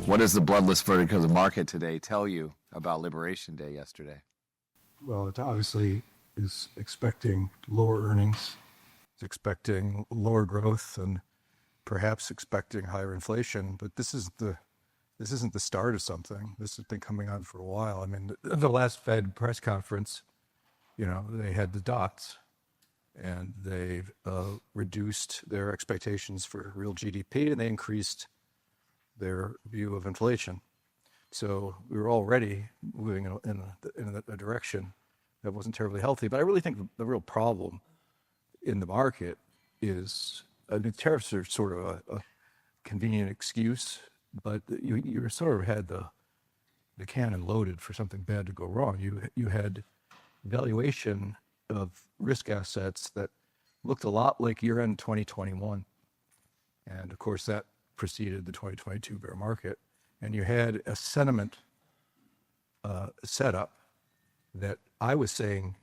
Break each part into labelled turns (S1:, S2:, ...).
S1: What does the bloodless verdict of the market today tell you about Liberation Day yesterday?
S2: Well, it obviously is expecting lower earnings. It's expecting lower growth and perhaps expecting higher inflation. But this isn't the start of something. This has been coming on for a while. I mean, the last Fed press conference, they had the dots, and they've reduced their expectations for real GDP, and they increased their view of inflation. So we were already moving in a direction that wasn't terribly healthy. But I really think the real problem in the market is, tariffs are sort of a convenient excuse, but you sort of had the cannon loaded for something bad to go wrong. You had valuation of risk assets that looked a lot like year-end 2021. And of course, that preceded the 2022 bear market. And you had a sentiment setup that I was saying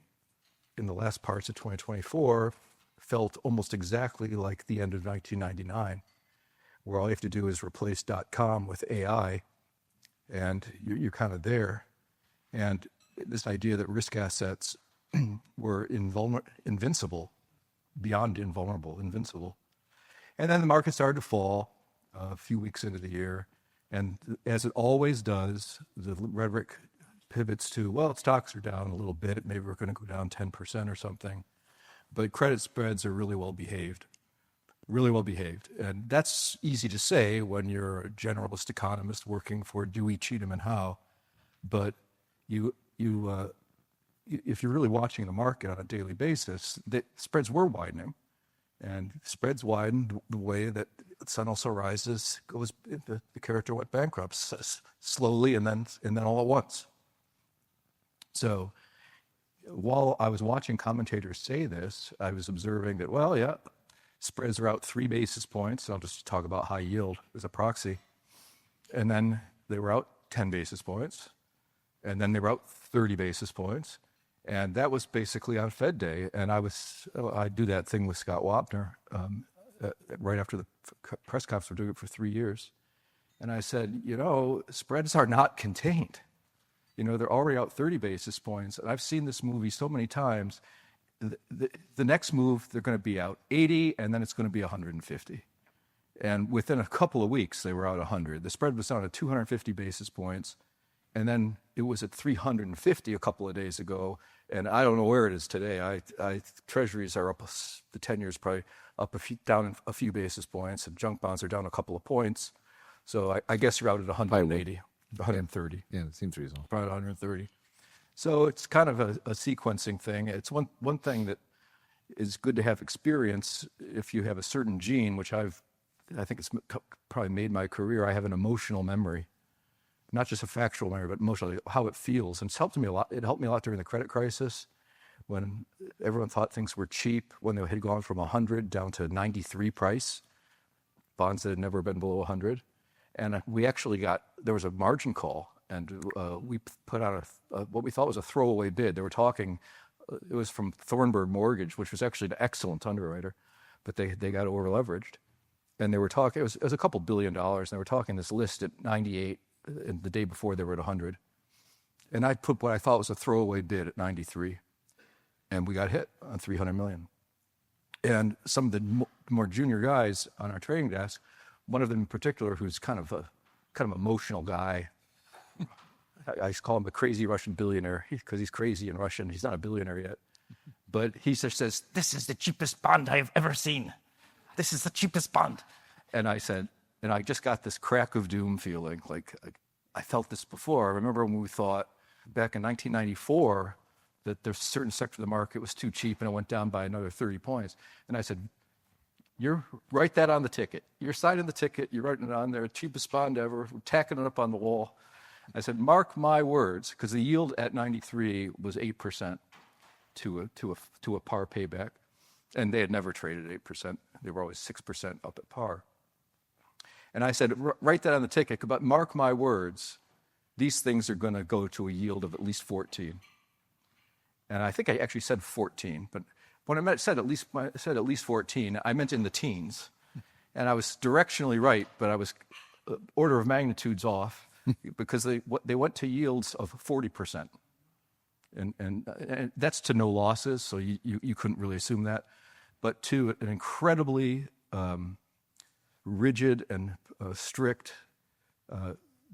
S2: in the last parts of 2024 felt almost exactly like the end of 1999, where all you have to do is replace .com with AI, and you're kind of there. And this idea that risk assets were invincible, beyond invulnerable, invincible. And then the market started to fall a few weeks into the year. And as it always does, the rhetoric pivots to, well, stocks are down a little bit. Maybe we're going to go down 10% or something. But credit spreads are really well behaved. Really well behaved. And that's easy to say when you're a generalist economist working for Dewey, Cheatham, and Howe. But if you're really watching the market on a daily basis, the spreads were widening. And spreads widened the way that the sun also rises, goes into the character went bankrupt, slowly and then all at once. So while I was watching commentators say this, I was observing that, well, yeah, spreads are out 3 basis points. I'll just talk about high yield as a proxy. And then they were out 10 basis points. And then they were out 30 basis points. And that was basically on Fed Day. And I do that thing with Scott Wapner right after the press conference. We're doing it for 3 years. And I said, spreads are not contained. They're already out 30 basis points. And I've seen this movie so many times. The next move, they're going to be out 80, and then it's going to be 150. And within a couple of weeks, they were out 100. The spread was down to 250 basis points. And then it was at 350 a couple of days ago, and I don't know where it is today. Treasuries are up, the 10 years probably up down a few basis points, and junk bonds are down a couple of points. So I guess you're out at 180, 130.
S1: Yeah, it seems reasonable.
S2: Probably 130. So it's kind of a sequencing thing. It's one thing that is good to have experience if you have a certain gene, which I think it's probably made my career. I have an emotional memory. Not just a factual memory, but emotionally, how it feels. And it's helped me a lot. It helped me a lot during the credit crisis when everyone thought things were cheap, when they had gone from 100 down to 93 price, bonds that had never been below 100. And we actually there was a margin call, and we put out what we thought was a throwaway bid. They were talking, it was from Thornburg Mortgage, which was actually an excellent underwriter, but they got over leveraged. And they were talking, it was a couple $2 billion, and they were talking this list at 98. And the day before they were at 100. And I put what I thought was a throwaway bid at 93. And we got hit on 300 million. And some of the more junior guys on our trading desk, one of them in particular, who's kind of emotional guy, I call him a crazy Russian billionaire because he's crazy in Russian. He's not a billionaire yet. But he just says, "This is the cheapest bond I have ever seen. This is the cheapest bond." And I said, and I just got this crack of doom feeling, like I felt this before. I remember when we thought back in 1994 that there's a certain sector of the market was too cheap and it went down by another 30 points. And I said, write that on the ticket. You're signing the ticket, you're writing it on there, cheapest bond ever, we're tacking it up on the wall. I said, mark my words, because the yield at 93 was 8% to a par payback. And they had never traded 8%. They were always 6% up at par. And I said, write that on the ticket, but mark my words, these things are going to go to a yield of at least 14. And I think I actually said 14, but when I said at least 14, I meant in the teens. And I was directionally right, but I was order of magnitudes off because they went to yields of 40%. And that's to no losses, so you couldn't really assume that. But to an incredibly rigid and strict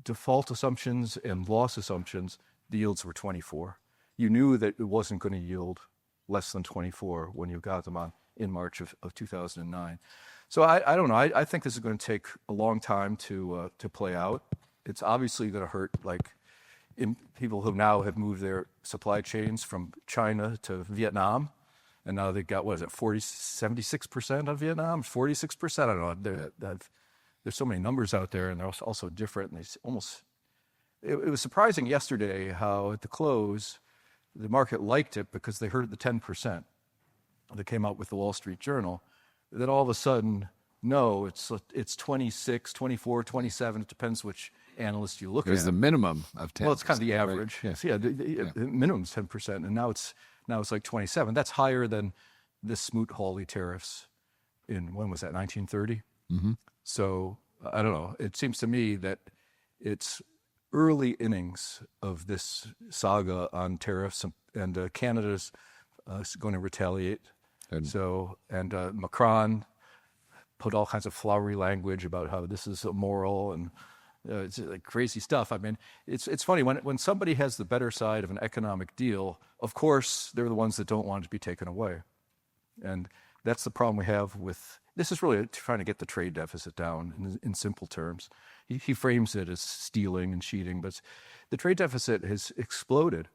S2: default assumptions and loss assumptions, the yields were 24. You knew that it wasn't going to yield less than 24 when you got them on in March of 2009. So I don't know. I think this is going to take a long time to play out. It's obviously going to hurt people who now have moved their supply chains from China to Vietnam. And now they've got, 76% of Vietnam, 46%? I don't know. There's so many numbers out there, and they're also different. And it was surprising yesterday how at the close, the market liked it because they heard the 10% that came out with the Wall Street Journal. Then all of a sudden, no, it's 26, 24, 27. It depends which analyst you look at.
S1: There's the minimum of 10%.
S2: Well, it's kind of the average.
S1: Right?
S2: So the minimum's 10%, and now it's like 27. That's higher than the Smoot-Hawley tariffs in, when was that, 1930?
S1: Mm-hmm.
S2: So I don't know. It seems to me that it's early innings of this saga on tariffs, and Canada's going to retaliate. So, and Macron put all kinds of flowery language about how this is immoral and it's like crazy stuff. I mean, it's funny when somebody has the better side of an economic deal. Of course, they're the ones that don't want it to be taken away, and that's the problem we have with this. Is really trying to get the trade deficit down in simple terms. He frames it as stealing and cheating, but the trade deficit has exploded,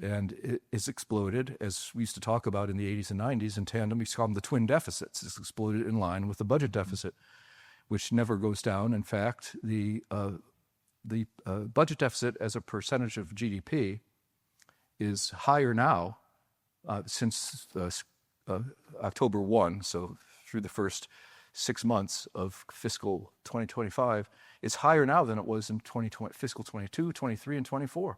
S2: and it is exploded as we used to talk about in the 80s and 90s in tandem. We call them the twin deficits. It's exploded in line with the budget deficit, which never goes down. In fact, the budget deficit as a percentage of GDP is higher now since October 1, so through the first 6 months of fiscal 2025, it's higher now than it was in fiscal 22, 23, and 24.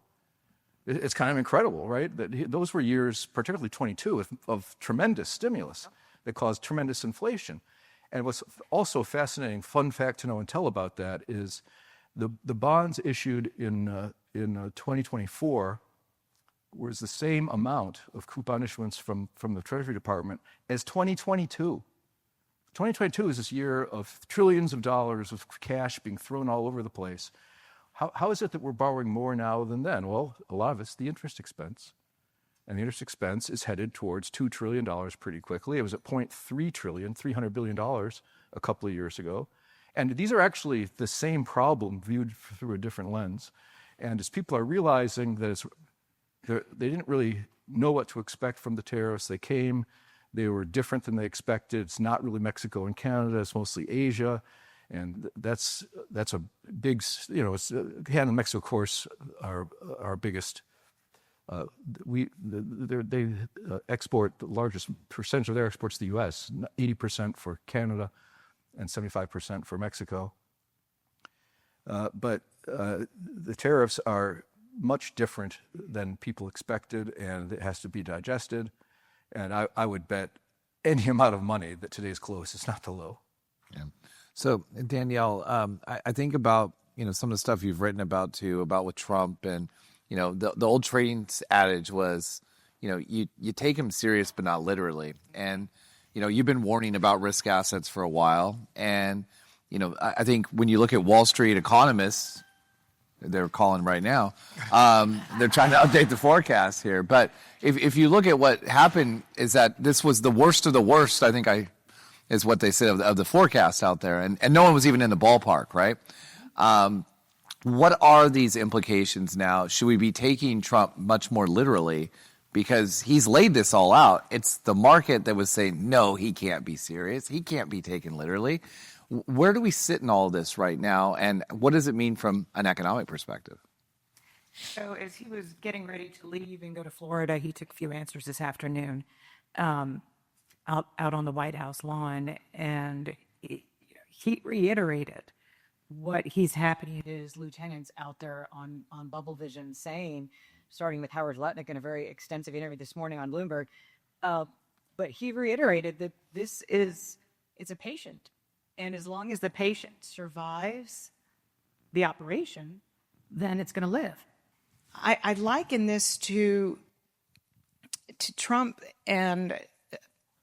S2: It's kind of incredible, right? That those were years, particularly 22, of tremendous stimulus that caused tremendous inflation. And what's also fascinating, fun fact to know and tell about that is the bonds issued in 2024 was the same amount of coupon issuance from the Treasury Department as 2022. 2022 is this year of trillions of dollars of cash being thrown all over the place. How is it that we're borrowing more now than then? Well, a lot of it's the interest expense. And the interest expense is headed towards $2 trillion pretty quickly. It was at $0.3 trillion, $300 billion a couple of years ago. And these are actually the same problem viewed through a different lens. And as people are realizing that they didn't really know what to expect from the tariffs, they were different than they expected. It's not really Mexico and Canada, it's mostly Asia. And that's a big, Canada and Mexico, of course, are our biggest. They export the largest percentage of their exports to the U.S., 80% for Canada and 75% for Mexico. But the tariffs are much different than people expected, and it has to be digested. And I would bet any amount of money that today's close is not the low.
S1: Yeah. So Danielle, I think about some of the stuff you've written about too, about with Trump, and the old trading adage was, you take him serious but not literally, and you've been warning about risk assets for a while, and I think when you look at Wall Street economists, they're calling right now, they're trying to update the forecast here, but if you look at what happened, is that this was the worst of the worst. I think is what they said of the forecast out there. And no one was even in the ballpark, right? What are these implications now? Should we be taking Trump much more literally? Because he's laid this all out. It's the market that was saying, no, he can't be serious. He can't be taken literally. Where do we sit in all of this right now? And what does it mean from an economic perspective?
S3: So as he was getting ready to leave and go to Florida, he took a few answers this afternoon. Out on the White House lawn, and he reiterated what he's happy to his lieutenants out there on Bubble Vision saying, starting with Howard Lutnick in a very extensive interview this morning on Bloomberg. But he reiterated that it's a patient, and as long as the patient survives the operation, then it's going to live. I liken this to Trump, and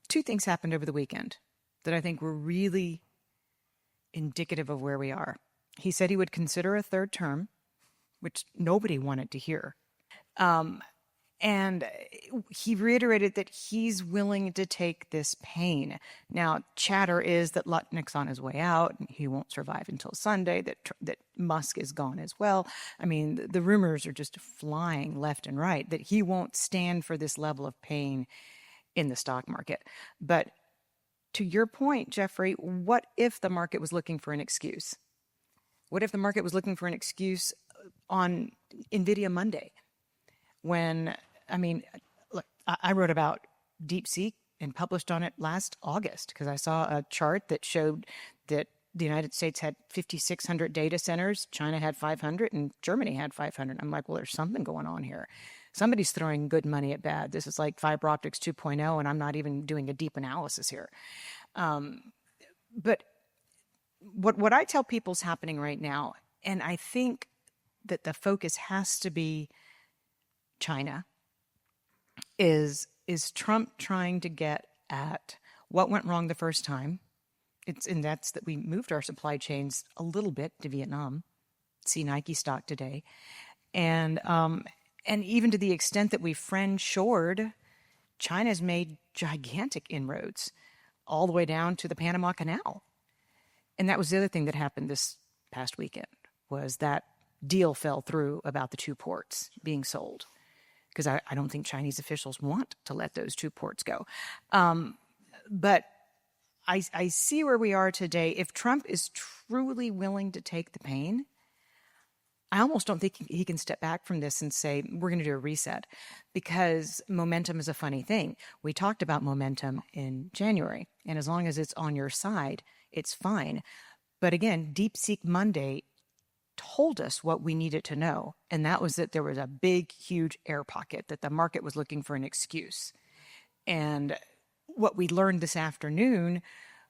S3: two things happened over the weekend that I think were really indicative of where we are. He said he would consider a third term, which nobody wanted to hear. And he reiterated that he's willing to take this pain. Now, chatter is that Lutnick's on his way out, and he won't survive until Sunday, that Musk is gone as well. I mean, the rumors are just flying left and right that he won't stand for this level of pain in the stock market. But to your point, Jeffrey, what if the market was looking for an excuse? What if the market was looking for an excuse on NVIDIA Monday? When, I mean, look, I wrote about DeepSeek and published on it last August because I saw a chart that showed that the United States had 5,600 data centers, China had 500, and Germany had 500. I'm like, well, there's something going on here. Somebody's throwing good money at bad. This is like fiber optics 2.0, and I'm not even doing a deep analysis here. But what I tell people is happening right now, and I think that the focus has to be China, is Trump trying to get at what went wrong the first time. That's that we moved our supply chains a little bit to Vietnam. See Nike stock today, and even to the extent that we friend-shored, China's made gigantic inroads all the way down to the Panama Canal. And that was the other thing that happened this past weekend, was that deal fell through about the two ports being sold, because I don't think Chinese officials want to let those two ports go. But I see where we are today. If Trump is truly willing to take the pain, I almost don't think he can step back from this and say, we're going to do a reset, because momentum is a funny thing. We talked about momentum in January, and as long as it's on your side, it's fine. But again, DeepSeek Monday told us what we needed to know, and that was that there was a big, huge air pocket, that the market was looking for an excuse. And what we learned this afternoon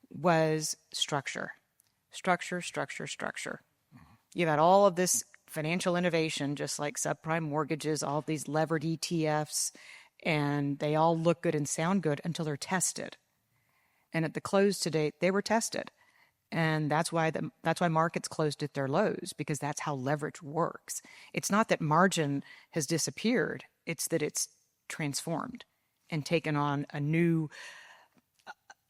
S3: was structure. You've had all of this financial innovation, just like subprime mortgages, all of these levered ETFs, and they all look good and sound good until they're tested. And at the close today, they were tested. And that's why markets closed at their lows, because that's how leverage works. It's not that margin has disappeared, it's that it's transformed and taken on a new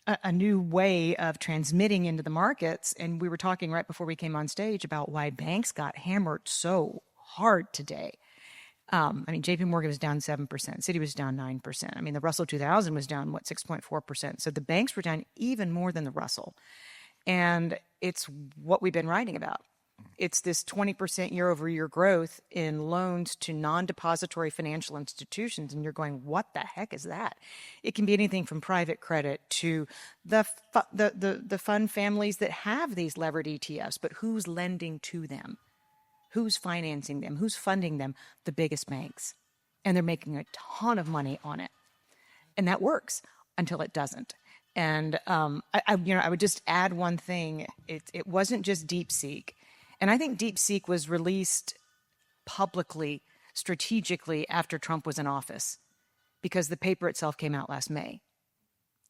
S3: way of transmitting into the markets. And we were talking right before we came on stage about why banks got hammered so hard today. I mean, JP Morgan was down 7%, Citi was down 9%. I mean, the Russell 2000 was down, 6.4%. So the banks were down even more than the Russell. And it's what we've been writing about. It's this 20% year-over-year growth in loans to non-depository financial institutions, and you're going, what the heck is that? It can be anything from private credit to the fund families that have these levered ETFs, but who's lending to them? Who's financing them? Who's funding them? The biggest banks. And they're making a ton of money on it. And that works until it doesn't. And I would just add one thing. It wasn't just DeepSeek. And I think DeepSeek was released publicly, strategically, after Trump was in office, because the paper itself came out last May.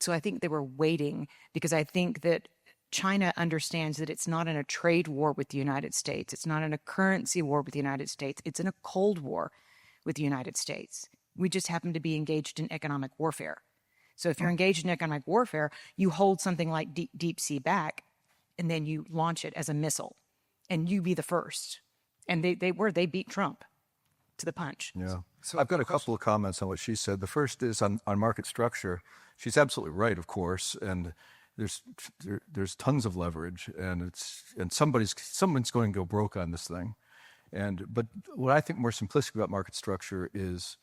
S3: So I think they were waiting, because I think that China understands that it's not in a trade war with the United States. It's not in a currency war with the United States. It's in a Cold War with the United States. We just happen to be engaged in economic warfare. So if you're engaged in economic warfare, you hold something like Deep Sea back, and then you launch it as a missile. And you be the first. And they beat Trump to the punch.
S2: Yeah. So I've got a couple of comments on what she said. The first is on market structure. She's absolutely right, of course. And there's tons of leverage, and someone's going to go broke on this thing. But what I think more simplistic about market structure is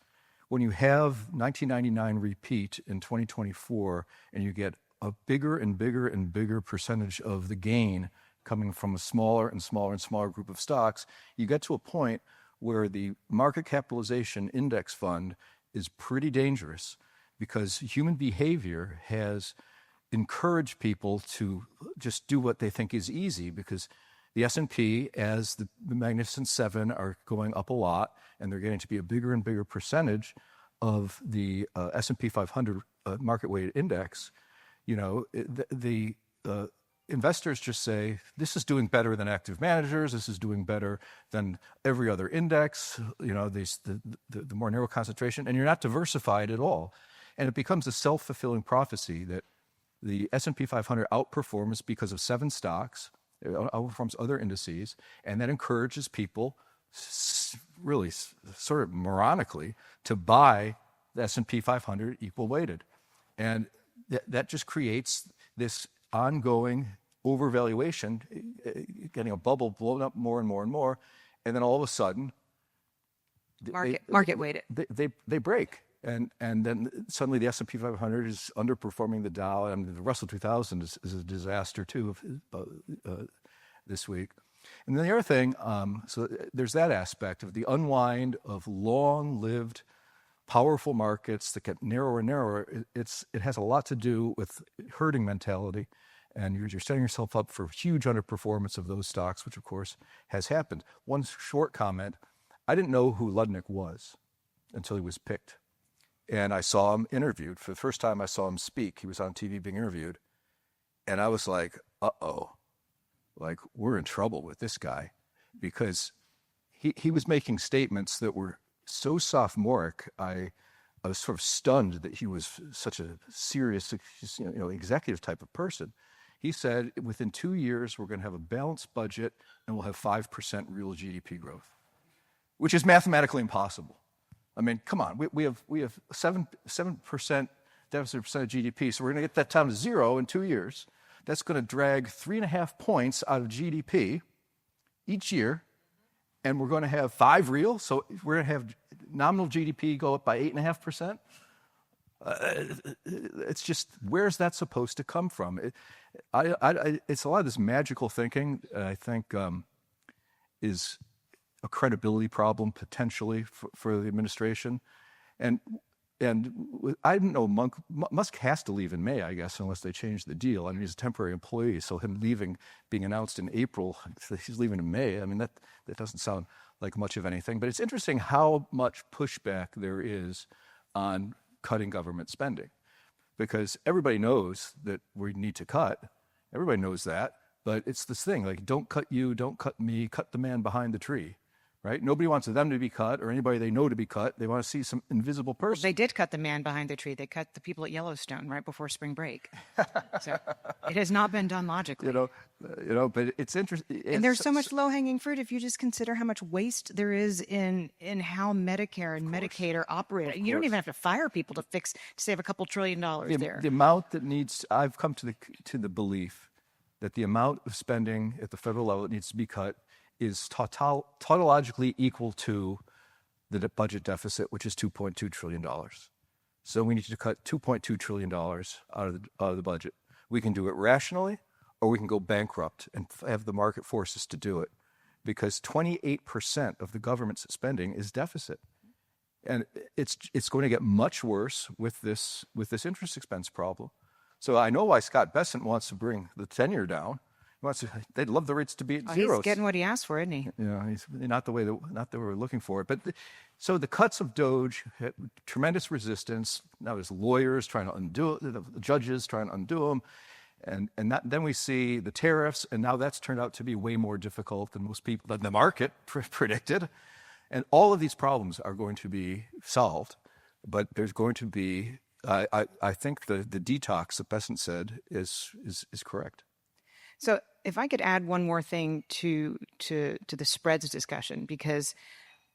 S2: when you have 1999 repeat in 2024, and you get a bigger and bigger and bigger percentage of the gain coming from a smaller and smaller and smaller group of stocks, you get to a point where the market capitalization index fund is pretty dangerous, because human behavior has encouraged people to just do what they think is easy, because The S&P, as the Magnificent Seven, are going up a lot, and they're getting to be a bigger and bigger percentage of the S&P 500 market-weighted index. The investors just say, this is doing better than active managers, this is doing better than every other index, the more narrow concentration, and you're not diversified at all. And it becomes a self-fulfilling prophecy that the S&P 500 outperforms because of 7 stocks, it outperforms other indices, and that encourages people really sort of moronically to buy the S&P 500 equal weighted. And that just creates this ongoing overvaluation, getting a bubble blown up more and more and more, and then all of a sudden,
S3: market weighted.
S2: They break, and then suddenly the S&P 500 is underperforming the Dow, and the Russell 2000 is a disaster too this week. And then the other thing, so there's that aspect of the unwind of long-lived, powerful markets that get narrower and narrower. It has a lot to do with herding mentality, and you're setting yourself up for huge underperformance of those stocks, which of course has happened. One short comment: I didn't know who Ludnick was until he was picked, and I saw him interviewed. For the first time I saw him speak, he was on TV being interviewed, and I was like, uh-oh, like we're in trouble with this guy, because he was making statements that were so sophomoric. I was sort of stunned that he was such a serious, executive type of person. He said, within 2 years, we're going to have a balanced budget and we'll have 5% real GDP growth, which is mathematically impossible. I mean, come on, we have 7% deficit percent of GDP, so we're going to get that down to 0 in 2 years. That's going to drag 3.5 points out of GDP each year, and we're going to have 5 real, so we're going to have nominal GDP go up by 8.5%. It's just, where's that supposed to come from? It's a lot of this magical thinking that I think is a credibility problem potentially for the administration. And I don't know, Musk has to leave in May, I guess, unless they change the deal. I mean, he's a temporary employee, so him leaving, being announced in April, he's leaving in May. I mean, that doesn't sound like much of anything. But it's interesting how much pushback there is on cutting government spending, because everybody knows that we need to cut. Everybody knows that. But it's this thing, like, don't cut you, don't cut me, cut the man behind the tree. Right? Nobody wants them to be cut or anybody they know to be cut. They want to see some invisible person.
S3: Well, they did cut the man behind the tree. They cut the people at Yellowstone right before spring break. So it has not been done logically.
S2: But it's interesting.
S3: And there's so much low-hanging fruit if you just consider how much waste there is in how Medicare and Medicaid are operating. You don't even have to fire people to save a couple $1 trillion there.
S2: The amount that needs, I've come to the belief that the amount of spending at the federal level that needs to be cut is tautologically equal to the budget deficit, which is $2.2 trillion. So we need to cut $2.2 trillion out of the budget. We can do it rationally, or we can go bankrupt and have the market forces to do it, because 28% of the government's spending is deficit. And it's going to get much worse with this interest expense problem. So I know why Scott Bessent wants to bring the 10-year down. They'd love the rates to be at 0.
S3: He's getting what he asked for, isn't he?
S2: Yeah, he's not the way we're looking for it. But so the cuts of Doge had tremendous resistance. Now there's lawyers trying to undo it, the judges trying to undo them, and then we see the tariffs, and now that's turned out to be way more difficult than the market predicted. And all of these problems are going to be solved, but there's going to be, I think the detox that Bessent said is correct.
S3: So if I could add one more thing to the spreads discussion, because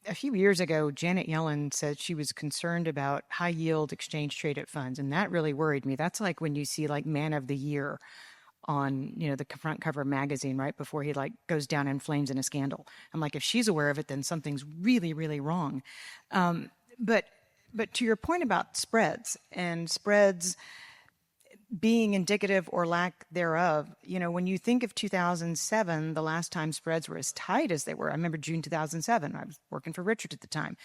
S3: a few years ago, Janet Yellen said she was concerned about high yield exchange traded funds. And that really worried me. That's like when you see like Man of the Year on, the front cover of magazine right before he goes down in flames in a scandal. I'm like, if she's aware of it, then something's really, really wrong. But to your point about spreads and spreads being indicative or lack thereof, when you think of 2007, the last time spreads were as tight as they were. I remember June 2007. I was working for Richard at the time.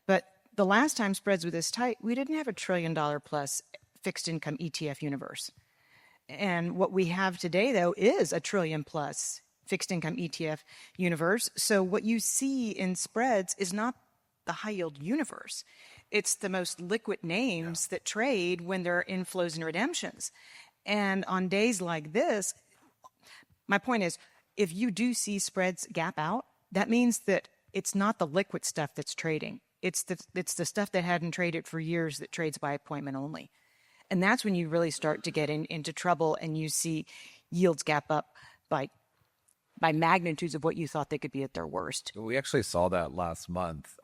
S3: But the last time spreads were this tight, we didn't have $1 trillion plus fixed income ETF universe. And what we have today, though, is $1 trillion plus fixed income ETF universe. So what you see in spreads is not the high yield universe. It's the most liquid names that trade when there are inflows and redemptions. And on days like this, my point is, if you do see spreads gap out, that means that it's not the liquid stuff that's trading. It's the stuff that hadn't traded for years that trades by appointment only. And that's when you really start to get into trouble, and you see yields gap up by magnitudes of what you thought they could be at their worst.
S1: We actually saw that last month.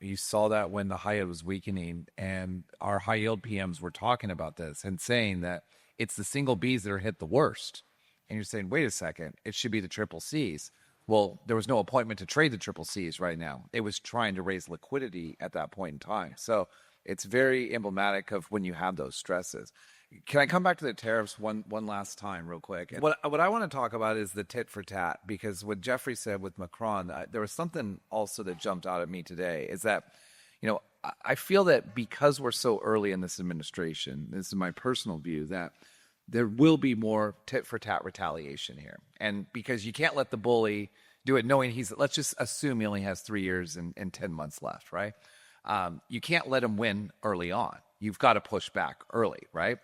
S1: You saw that when the high yield was weakening, and our high yield PMs were talking about this and saying that it's the single Bs that are hit the worst. And you're saying, wait a second, it should be the triple Cs. Well, there was no appointment to trade the triple Cs right now. It was trying to raise liquidity at that point in time. So it's very emblematic of when you have those stresses. Can I come back to the tariffs one last time real quick? What I want to talk about is the tit for tat, because what Jeffrey said with Macron, there was something also that jumped out at me today, is that, I feel that because we're so early in this administration, this is my personal view, that there will be more tit for tat retaliation here. And because you can't let the bully do it knowing let's just assume he only has 3 years and 10 months left, right? You can't let him win early on. You've got to push back early, right?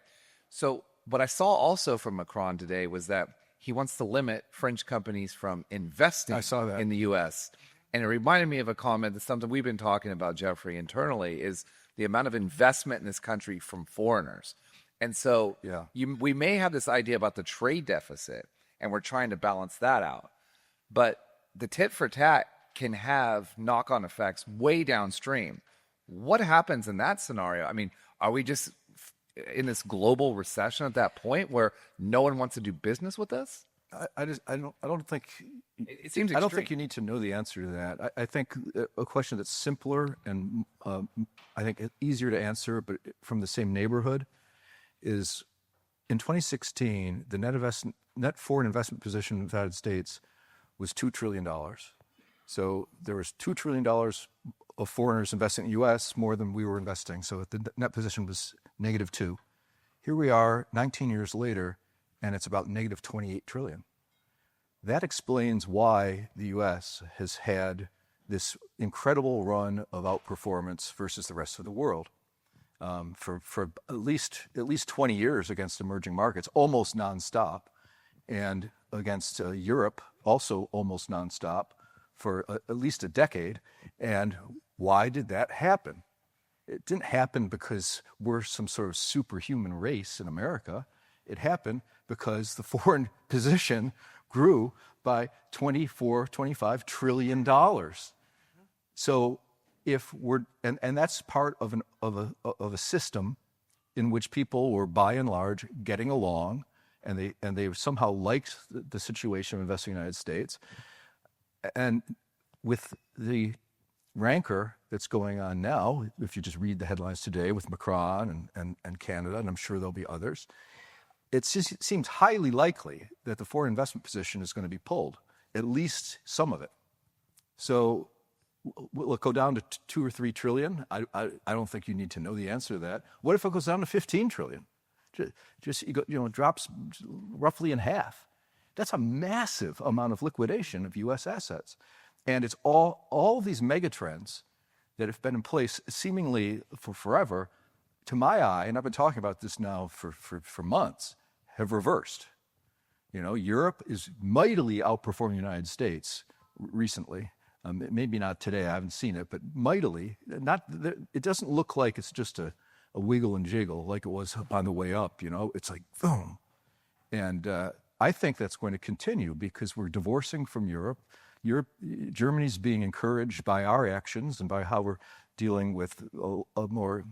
S1: So what I saw also from Macron today was that he wants to limit French companies from investing in the U.S. And it reminded me of a comment that's something we've been talking about, Jeffrey, internally, is the amount of investment in this country from foreigners. And so we may have this idea about the trade deficit, and we're trying to balance that out. But the tit for tat can have knock-on effects way downstream. What happens in that scenario? I mean, are we just in this global recession at that point where no one wants to do business with us?
S2: I don't think
S1: it seems extreme.
S2: I don't think you need to know the answer to that. I think a question that's simpler and I think easier to answer, but from the same neighborhood, is in 2016 the net foreign investment position in the United States was $2 trillion. So there was $2 trillion of foreigners investing in the U.S. more than we were investing. So the net position was -2. Here we are 19 years later, and it's about -28 trillion. That explains why the U.S. has had this incredible run of outperformance versus the rest of the world for at least 20 years against emerging markets, almost nonstop, and against Europe, also almost nonstop for at least a decade. And why did that happen? It didn't happen because we're some sort of superhuman race in America. It happened because the foreign position grew by $24-25 trillion. So if we're and that's part of a system in which people were by and large getting along, and they somehow liked the situation of investing in the United States. And with the rancor that's going on now, if you just read the headlines today with Macron and Canada, and I'm sure there'll be others, it seems highly likely that the foreign investment position is going to be pulled, at least some of it. So will it go down to 2 or 3 trillion? I don't think you need to know the answer to that. What if it goes down to 15 trillion? It drops roughly in half. That's a massive amount of liquidation of U.S. assets. And it's all these megatrends that have been in place seemingly for forever, to my eye, and I've been talking about this now for months, have reversed. Europe is mightily outperforming the United States recently. Maybe not today, I haven't seen it, but mightily. It doesn't look like it's just a wiggle and jiggle like it was on the way up. It's like boom. And I think that's going to continue because we're divorcing from Europe. Germany's being encouraged by our actions and by how we're dealing with a more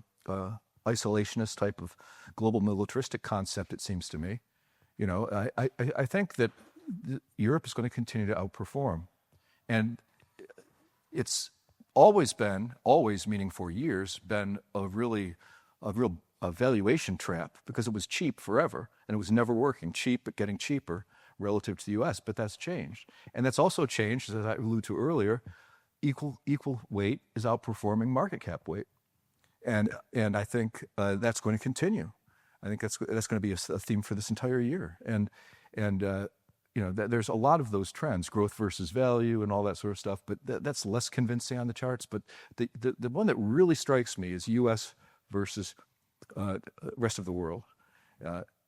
S2: isolationist type of global militaristic concept, it seems to me. I think that Europe is going to continue to outperform. And it's always meaning for years, been a real valuation trap because it was cheap forever and it was never working. Cheap, but getting cheaper relative to the U.S., but that's changed. And that's also changed, as I alluded to earlier, equal weight is outperforming market cap weight. And I think that's going to continue. I think that's going to be a theme for this entire year. And there's a lot of those trends, growth versus value and all that sort of stuff, but that's less convincing on the charts. But the one that really strikes me is U.S. versus rest of the world.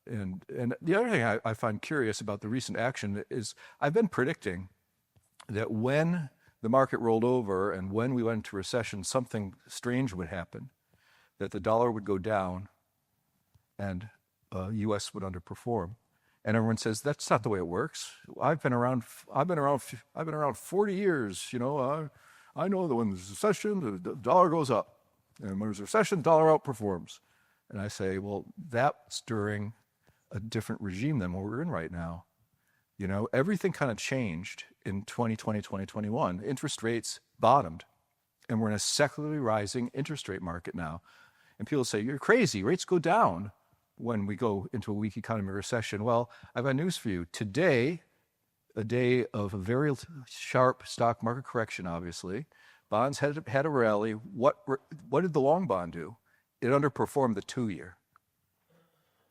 S2: And the other thing I find curious about the recent action is I've been predicting that when the market rolled over and when we went into recession, something strange would happen, that the dollar would go down and U.S. would underperform. And everyone says that's not the way it works. I've been around 40 years. I know that when there's a recession, the dollar goes up, and when there's a recession, the dollar outperforms. And I say, well, that's during a different regime than what we're in right now. Everything kind of changed in 2020, 2021. Interest rates bottomed, and we're in a secularly rising interest rate market now. And people say, you're crazy. Rates go down when we go into a weak economy recession. Well, I've got news for you. Today, a day of a very sharp stock market correction, obviously. Bonds had a rally. What did the long bond do? It underperformed the 2-year.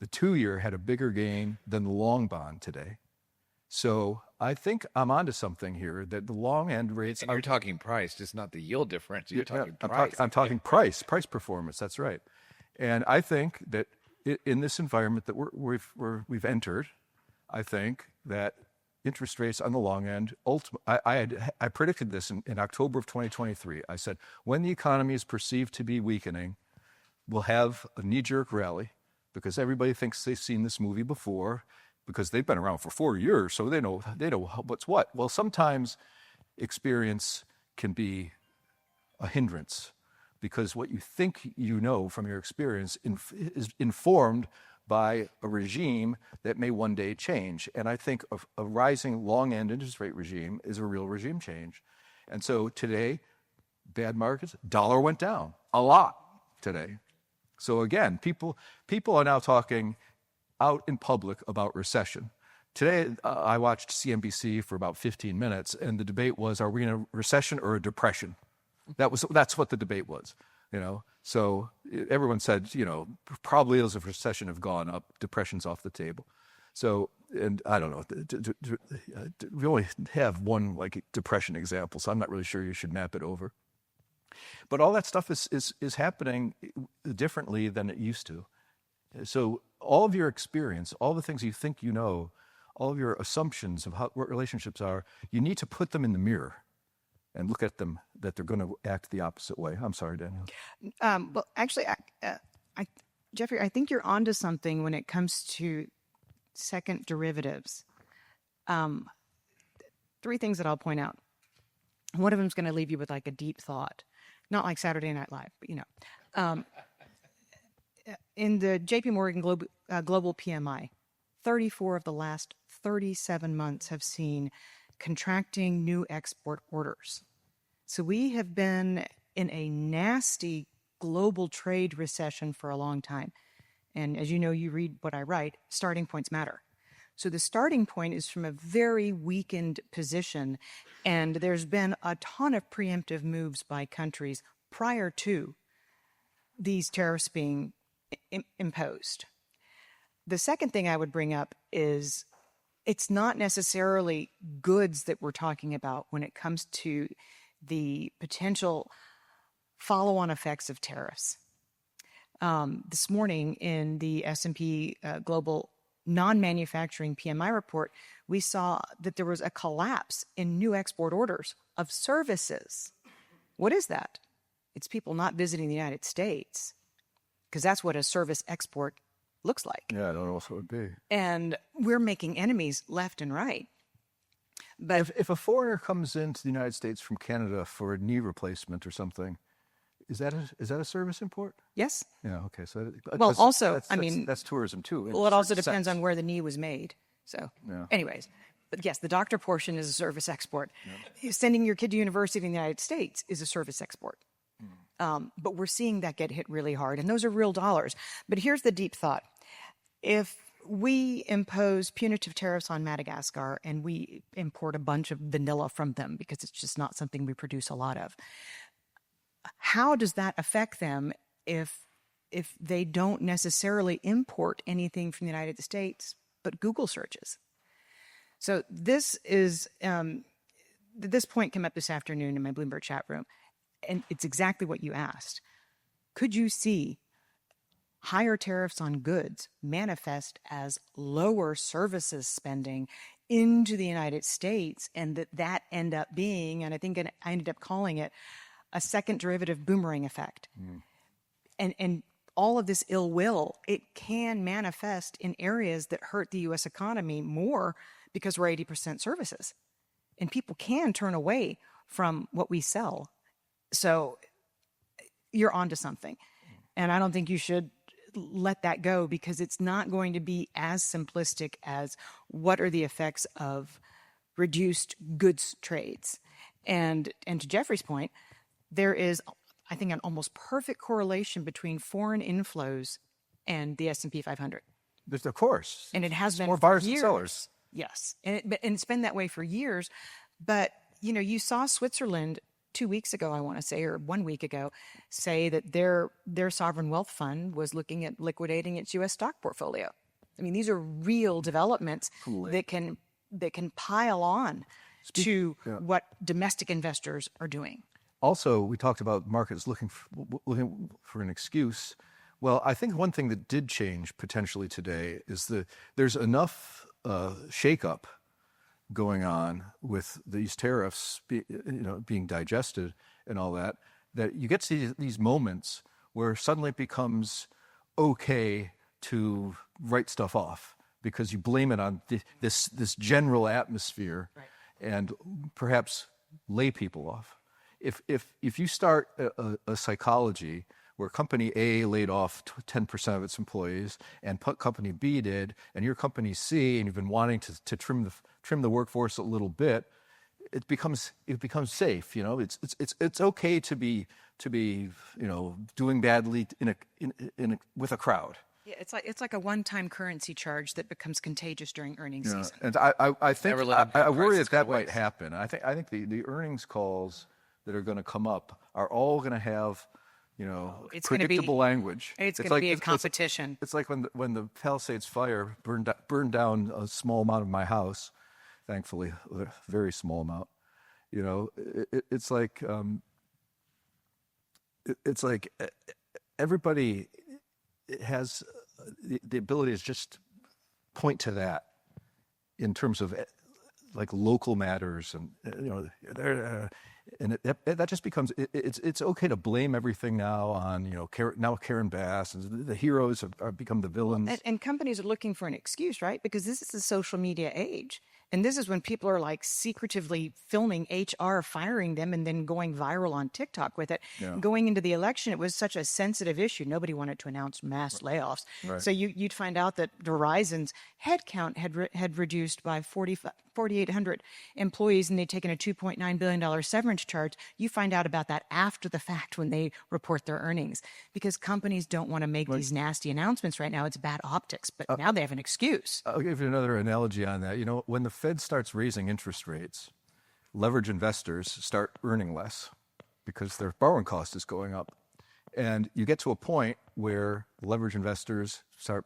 S2: The 2-year had a bigger gain than the long bond today. So I think I'm onto something here, that the long end rates
S1: And you're talking price, just not the yield difference. You're talking price.
S2: I'm talking price performance. That's right. And I think that in this environment that we've entered, I think that interest rates on the long end, I predicted this in October of 2023. I said, when the economy is perceived to be weakening, we'll have a knee-jerk rally because everybody thinks they've seen this movie before, because they've been around for 4 years, so they know what's what. Well, sometimes experience can be a hindrance, because what you think you know from your experience is informed by a regime that may one day change. And I think a rising long-end interest rate regime is a real regime change. And so today, bad markets, dollar went down a lot today. So again, people are now talking out in public about recession. Today, I watched CNBC for about 15 minutes, and the debate was, are we in a recession or a depression? That's what the debate was. So everyone said, probabilities of recession have gone up, depression's off the table. So, and I don't know, we only have one depression example, so I'm not really sure you should map it over. But all that stuff is happening differently than it used to. So all of your experience, all the things you think you know, all of your assumptions of what relationships are, you need to put them in the mirror and look at them, that they're going to act the opposite way. I'm sorry, Danielle.
S3: Well, actually, Jeffrey, I think you're onto something when it comes to second derivatives. 3 things that I'll point out. One of them is going to leave you with a deep thought, not like Saturday Night Live, but in the JP Morgan Global PMI, 34 of the last 37 months have seen contracting new export orders. So we have been in a nasty global trade recession for a long time. And as you know, you read what I write, starting points matter. So the starting point is from a very weakened position, and there's been a ton of preemptive moves by countries prior to these tariffs being imposed. The second thing I would bring up is it's not necessarily goods that we're talking about when it comes to the potential follow-on effects of tariffs. This morning in the S&P Global non-manufacturing PMI report, we saw that there was a collapse in new export orders of services. What is that? It's people not visiting the United States, because that's what a service export looks like.
S2: Yeah, I don't know what it would be.
S3: And we're making enemies left and right. But
S2: if a foreigner comes into the United States from Canada for a knee replacement or something, is that a service import?
S3: Yes.
S2: Yeah. Okay. So
S3: well, also,
S2: that's tourism too.
S3: Well, it also depends on where the knee was made. So,
S2: yeah.
S3: Anyways, but yes, the doctor portion is a service export. Yeah. Sending your kid to university in the United States is a service export. But we're seeing that get hit really hard, and those are real dollars. But here's the deep thought. If we impose punitive tariffs on Madagascar and we import a bunch of vanilla from them because it's just not something we produce a lot of, how does that affect them if they don't necessarily import anything from the United States but Google searches? So this is this point came up this afternoon in my Bloomberg chat room, and it's exactly what you asked. Could you see higher tariffs on goods manifest as lower services spending into the United States, and that end up being, and I think I ended up calling it, a second derivative boomerang effect. And all of this ill will, it can manifest in areas that hurt the U.S. economy more because we're 80% services. And people can turn away from what we sell. So you're onto something. And I don't think you should let that go, because it's not going to be as simplistic as what are the effects of reduced goods trades. And to Jeffrey's point, there is, I think, an almost perfect correlation between foreign inflows and the S&P 500.
S2: There's, of course.
S3: And it has been
S2: more
S3: for
S2: buyers
S3: years.
S2: than sellers.
S3: Yes, and it's been that way for years. But you saw Switzerland 2 weeks ago, I want to say, or 1 week ago, say that their sovereign wealth fund was looking at liquidating its U.S. stock portfolio. I mean, these are real developments that can pile on to what domestic investors are doing.
S2: Also, we talked about markets looking for an excuse. Well, I think one thing that did change potentially today is there's enough shakeup going on with these tariffs, being digested and all that, that you get to see these moments where suddenly it becomes okay to write stuff off because you blame it on this general atmosphere, and perhaps lay people off. If you start a psychology where company A laid off 10% of its employees and company B did, and your company C, and you've been wanting to trim the workforce a little bit, it becomes safe. It's okay to be doing badly with a crowd.
S3: Yeah, it's like a one-time currency charge that becomes contagious during earnings season.
S2: And I think I worry that might
S1: waste.
S2: happen. I think the earnings calls that are going to come up are all going to have
S3: It's gonna
S2: predictable language.
S3: It's going to be a competition.
S2: It's like when the Palisades fire burned down a small amount of my house, thankfully a very small amount. It's like everybody has the ability to just point to that in terms of like local matters, and that just becomes it's okay to blame everything now on Karen Bass, and the heroes have become the villains.
S3: And companies are looking for an excuse, right? Because this is the social media age. And this is when people are like secretively filming HR firing them and then going viral on TikTok with it.
S2: Yeah.
S3: Going into the election, it was such a sensitive issue. Nobody wanted to announce mass layoffs.
S2: Right.
S3: So you'd find out that Verizon's headcount had reduced by 4,800 employees, and they'd taken a $2.9 billion severance charge. You find out about that after the fact when they report their earnings, because companies don't want to make these nasty announcements right now. It's bad optics, but now they have an excuse.
S2: I'll give you another analogy on that. When the Fed starts raising interest rates, leverage investors start earning less because their borrowing cost is going up. And you get to a point where leverage investors start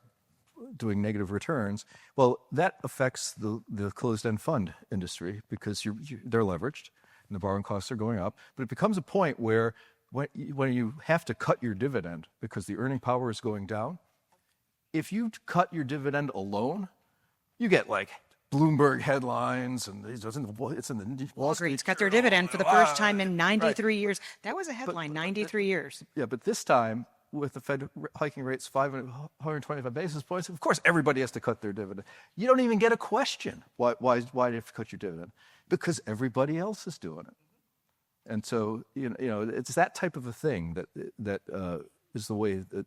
S2: doing negative returns. Well, that affects the closed-end fund industry because they're leveraged and the borrowing costs are going up. But it becomes a point where when you have to cut your dividend because the earning power is going down, if you cut your dividend alone, you get like Bloomberg headlines, and it's in the Wall Street.
S3: Walgreens cut their dividend for the first time in 93 years. That was a headline, 93 years.
S2: Yeah, but this time, with the Fed hiking rates 125 basis points, of course everybody has to cut their dividend. You don't even get a question. Why do you have to cut your dividend? Because everybody else is doing it. And so, it's that type of a thing that is the way that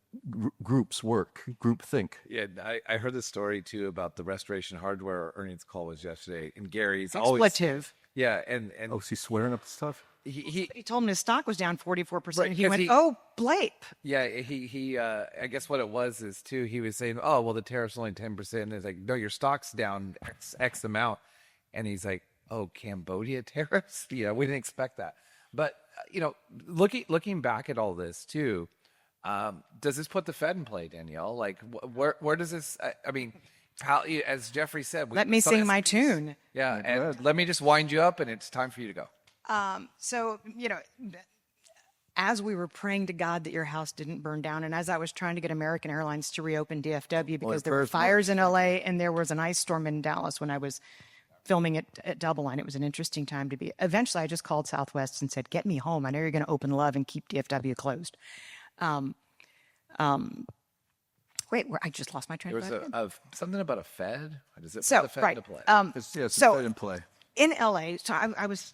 S2: groups work, group think.
S1: Yeah, I heard this story too about the Restoration Hardware earnings call was yesterday, and Gary's
S3: Expletive.
S1: and
S2: Oh, is he swearing up stuff?
S1: he
S3: told him his stock was down 44%.
S1: Right,
S3: He
S1: 'cause
S3: went,
S1: he-
S3: oh, bleep.
S1: Yeah, he I guess what it was is too, he was saying, oh, well, the tariff's only 10%. And it's like, no, your stock's down X amount. And he's like, oh, Cambodia tariffs? We didn't expect that. But, looking back at all this too, does this put the Fed in play, Danielle? Like, where does this, I mean, as Jeffrey said,
S3: Let me sing my tune.
S1: Yeah, and let me just wind you up, and it's time for you to go.
S3: So, as we were praying to God that your house didn't burn down, and as I was trying to get American Airlines to reopen DFW because there were fires in LA and there was an ice storm in Dallas when I was filming it at DoubleLine, it was an interesting time to be. Eventually, I just called Southwest and said, "Get me home. I know you're going to open Love and keep DFW closed." Wait, I just lost my train of thought.
S1: There was something about a Fed. Does it
S3: So,
S1: put the Fed
S3: right.
S1: into play?
S2: It's
S3: So-
S2: Fed in play.
S3: In LA, so I was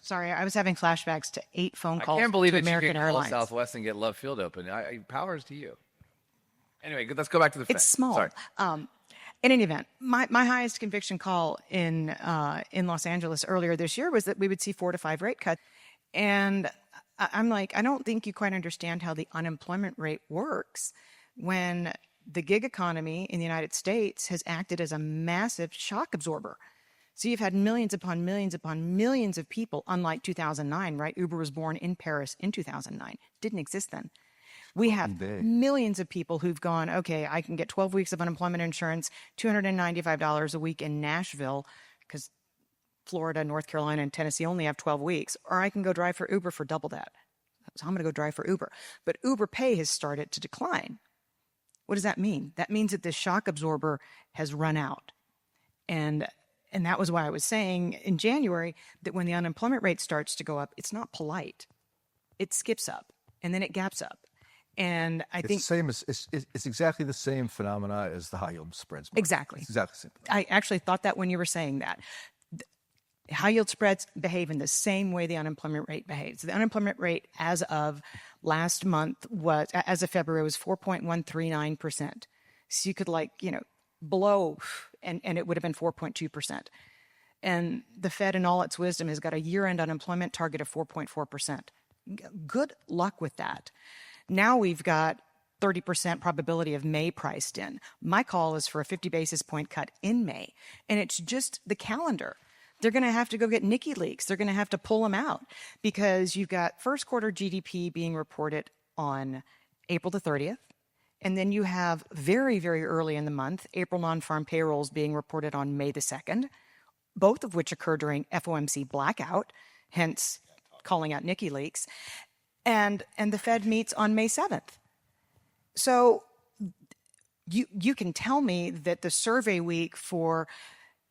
S3: having flashbacks to 8 phone
S1: I
S3: calls
S1: can't believe
S3: to
S1: that you
S3: American
S1: can call
S3: Airlines.
S1: Southwest and get Love Field open. Powers to you. Anyway, let's go back to the Fed.
S3: It's small.
S1: Sorry.
S3: In any event, my highest conviction call in Los Angeles earlier this year was that we would see 4 to 5 rate cuts. And I'm like, I don't think you quite understand how the unemployment rate works when the gig economy in the United States has acted as a massive shock absorber. So you've had millions upon millions upon millions of people, unlike 2009, right? Uber was born in Paris in 2009. Didn't exist then. We have millions of people who've gone, okay, I can get 12 weeks of unemployment insurance, $295 a week in Nashville, because Florida, North Carolina, and Tennessee only have 12 weeks, or I can go drive for Uber for double that. So I'm going to go drive for Uber. But Uber Pay has started to decline. What does that mean? That means that this shock absorber has run out. And that was why I was saying in January that when the unemployment rate starts to go up, it's not polite. It skips up, and then it gaps up. And I think
S2: It's exactly the same phenomena as the high yield spreads market.
S3: Exactly.
S2: It's exactly the same.
S3: I actually thought that when you were saying that. High yield spreads behave in the same way the unemployment rate behaves. The unemployment rate as of last month as of February, was 4.139%. So you could blow and it would have been 4.2%. And the Fed in all its wisdom has got a year-end unemployment target of 4.4%. Good luck with that. Now we've got 30% probability of May priced in. My call is for a 50 basis point cut in May. And it's just the calendar. They're going to have to go get Nikki leaks. They're going to have to pull them out because you've got first quarter GDP being reported on April the 30th. And then you have very, very early in the month, April non-farm payrolls being reported on May the 2nd, both of which occur during FOMC blackout, hence calling out Nikki leaks. And the Fed meets on May 7th. So you can tell me that the survey week for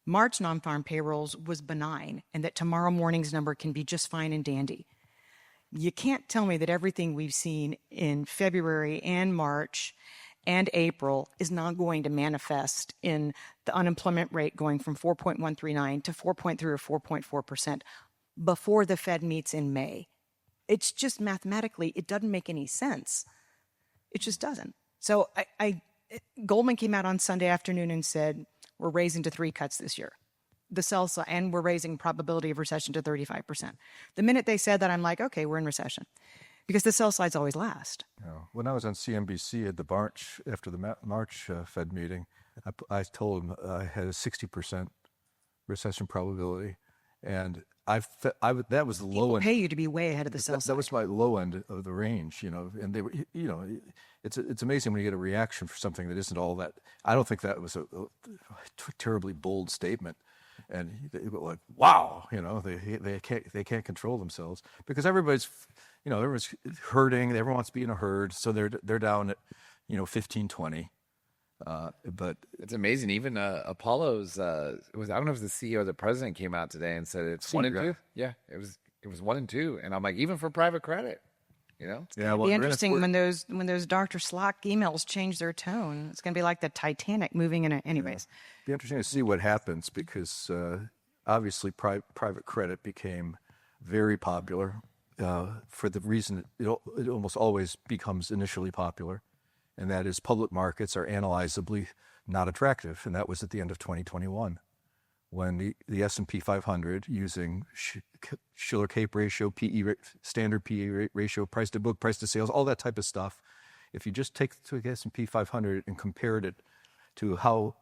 S3: March non-farm payrolls was benign and that tomorrow morning's number can be just fine and dandy. You can't tell me that everything we've seen in February and March and April is not going to manifest in the unemployment rate going from 4.139 to 4.3 or 4.4% before the Fed meets in May. It's just mathematically, it doesn't make any sense. It just doesn't. So Goldman came out on Sunday afternoon and said, we're raising to 3 cuts this year. The sell side, and we're raising probability of recession to 35%. The minute they said that, I'm like, okay, we're in recession. Because the sell side's always last.
S2: When I was on CNBC at the March, after the March Fed meeting, I told them I had a 60% recession probability. And that was the low end.
S3: Pay you to be way ahead of the sell side.
S2: That was my low end of the range, and they were, it's amazing when you get a reaction for something that isn't all that. I don't think that was a terribly bold statement. And they were like, wow, they can't control themselves because everybody's hurting. Everyone wants to be in a herd. So they're down at, 15, 20. But
S1: it's amazing. Even Apollo's I don't know if the CEO or the president came out today and said it's 1 and 2. Yeah, it was 1 and 2, and I'm like, even for private credit, Yeah,
S3: well, it'll be interesting when those Dr. Slock emails change their tone. It's going to be like the Titanic moving in. Anyways,
S2: be interesting to see what happens because obviously private credit became very popular for the reason it almost always becomes initially popular. And that is public markets are analyzably not attractive. And that was at the end of 2021 when the S&P 500 using Shiller-Cape ratio, PE, standard PE ratio, price to book, price to sales, all that type of stuff. If you just take the S&P 500 and compared it to how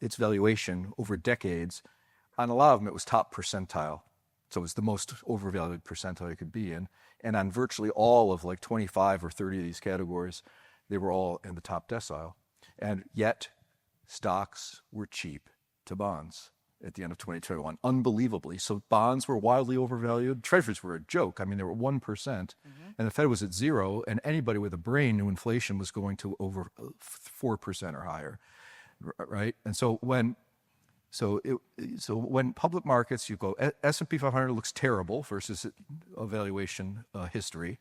S2: its valuation over decades, on a lot of them it was top percentile. So it was the most overvalued percentile it could be in. And on virtually all of like 25 or 30 of these categories, they were all in the top decile. And yet, stocks were cheap to bonds at the end of 2021, unbelievably. So bonds were wildly overvalued. Treasuries were a joke. I mean, they were 1%, and the Fed was at 0, and anybody with a brain knew inflation was going to over 4% or higher, right? And so when public markets, you go, S&P 500 looks terrible versus evaluation history.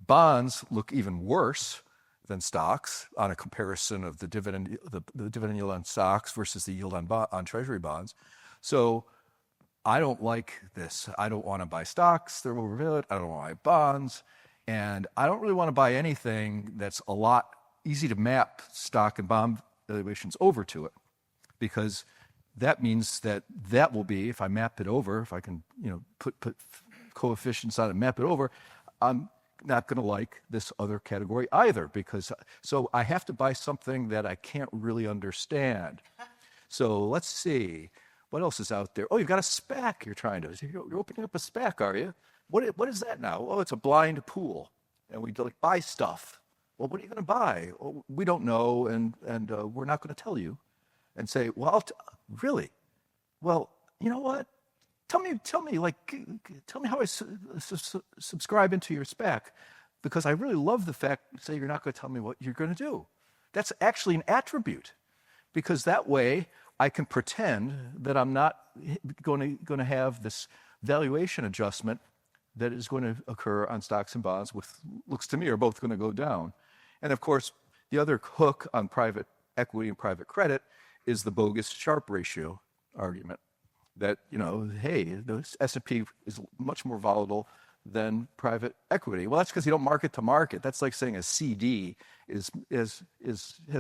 S2: Bonds look even worse than stocks on a comparison of the dividend yield on stocks versus the yield on Treasury bonds. So I don't like this. I don't want to buy stocks. They're overvalued. I don't want to buy bonds. And I don't really want to buy anything that's a lot easy to map stock and bond valuations over to it, because that means that will be, if I map it over, if I can, put coefficients on it and map it over, I'm not going to like this other category either, because so I have to buy something that I can't really understand. So let's see, what else is out there? Oh, you've got a SPAC you're trying to, you're opening up a SPAC, are you? What is that now? Oh, it's a blind pool, and we buy stuff. Well, what are you going to buy? Oh, we don't know, and we're not going to tell you. And say, well, really? Well, you know what? Tell me how I subscribe into your SPAC, because I really love the fact you say you're not going to tell me what you're going to do. That's actually an attribute, because that way I can pretend that I'm not going to have this valuation adjustment that is going to occur on stocks and bonds, which looks to me are both going to go down. And of course, the other hook on private equity and private credit is the bogus Sharpe ratio argument that, hey, the S&P is much more volatile than private equity. Well, that's because you don't market to market. That's like saying a CD has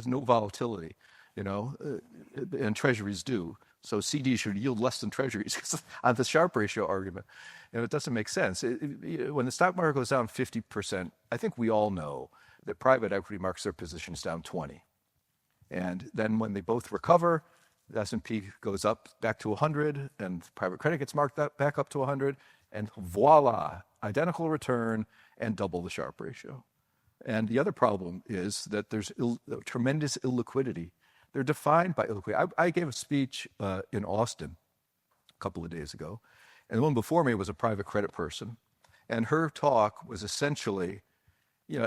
S2: no volatility, and treasuries do. So CDs should yield less than treasuries on the Sharpe ratio argument. It doesn't make sense. When the stock market goes down 50%, I think we all know that private equity marks their positions down 20. And then when they both recover, the S&P goes up back to 100, and private credit gets marked back up to 100, and voila, identical return and double the Sharpe ratio. And the other problem is that there's tremendous illiquidity. They're defined by illiquidity. I gave a speech in Austin a couple of days ago, and the one before me was a private credit person, and her talk was essentially,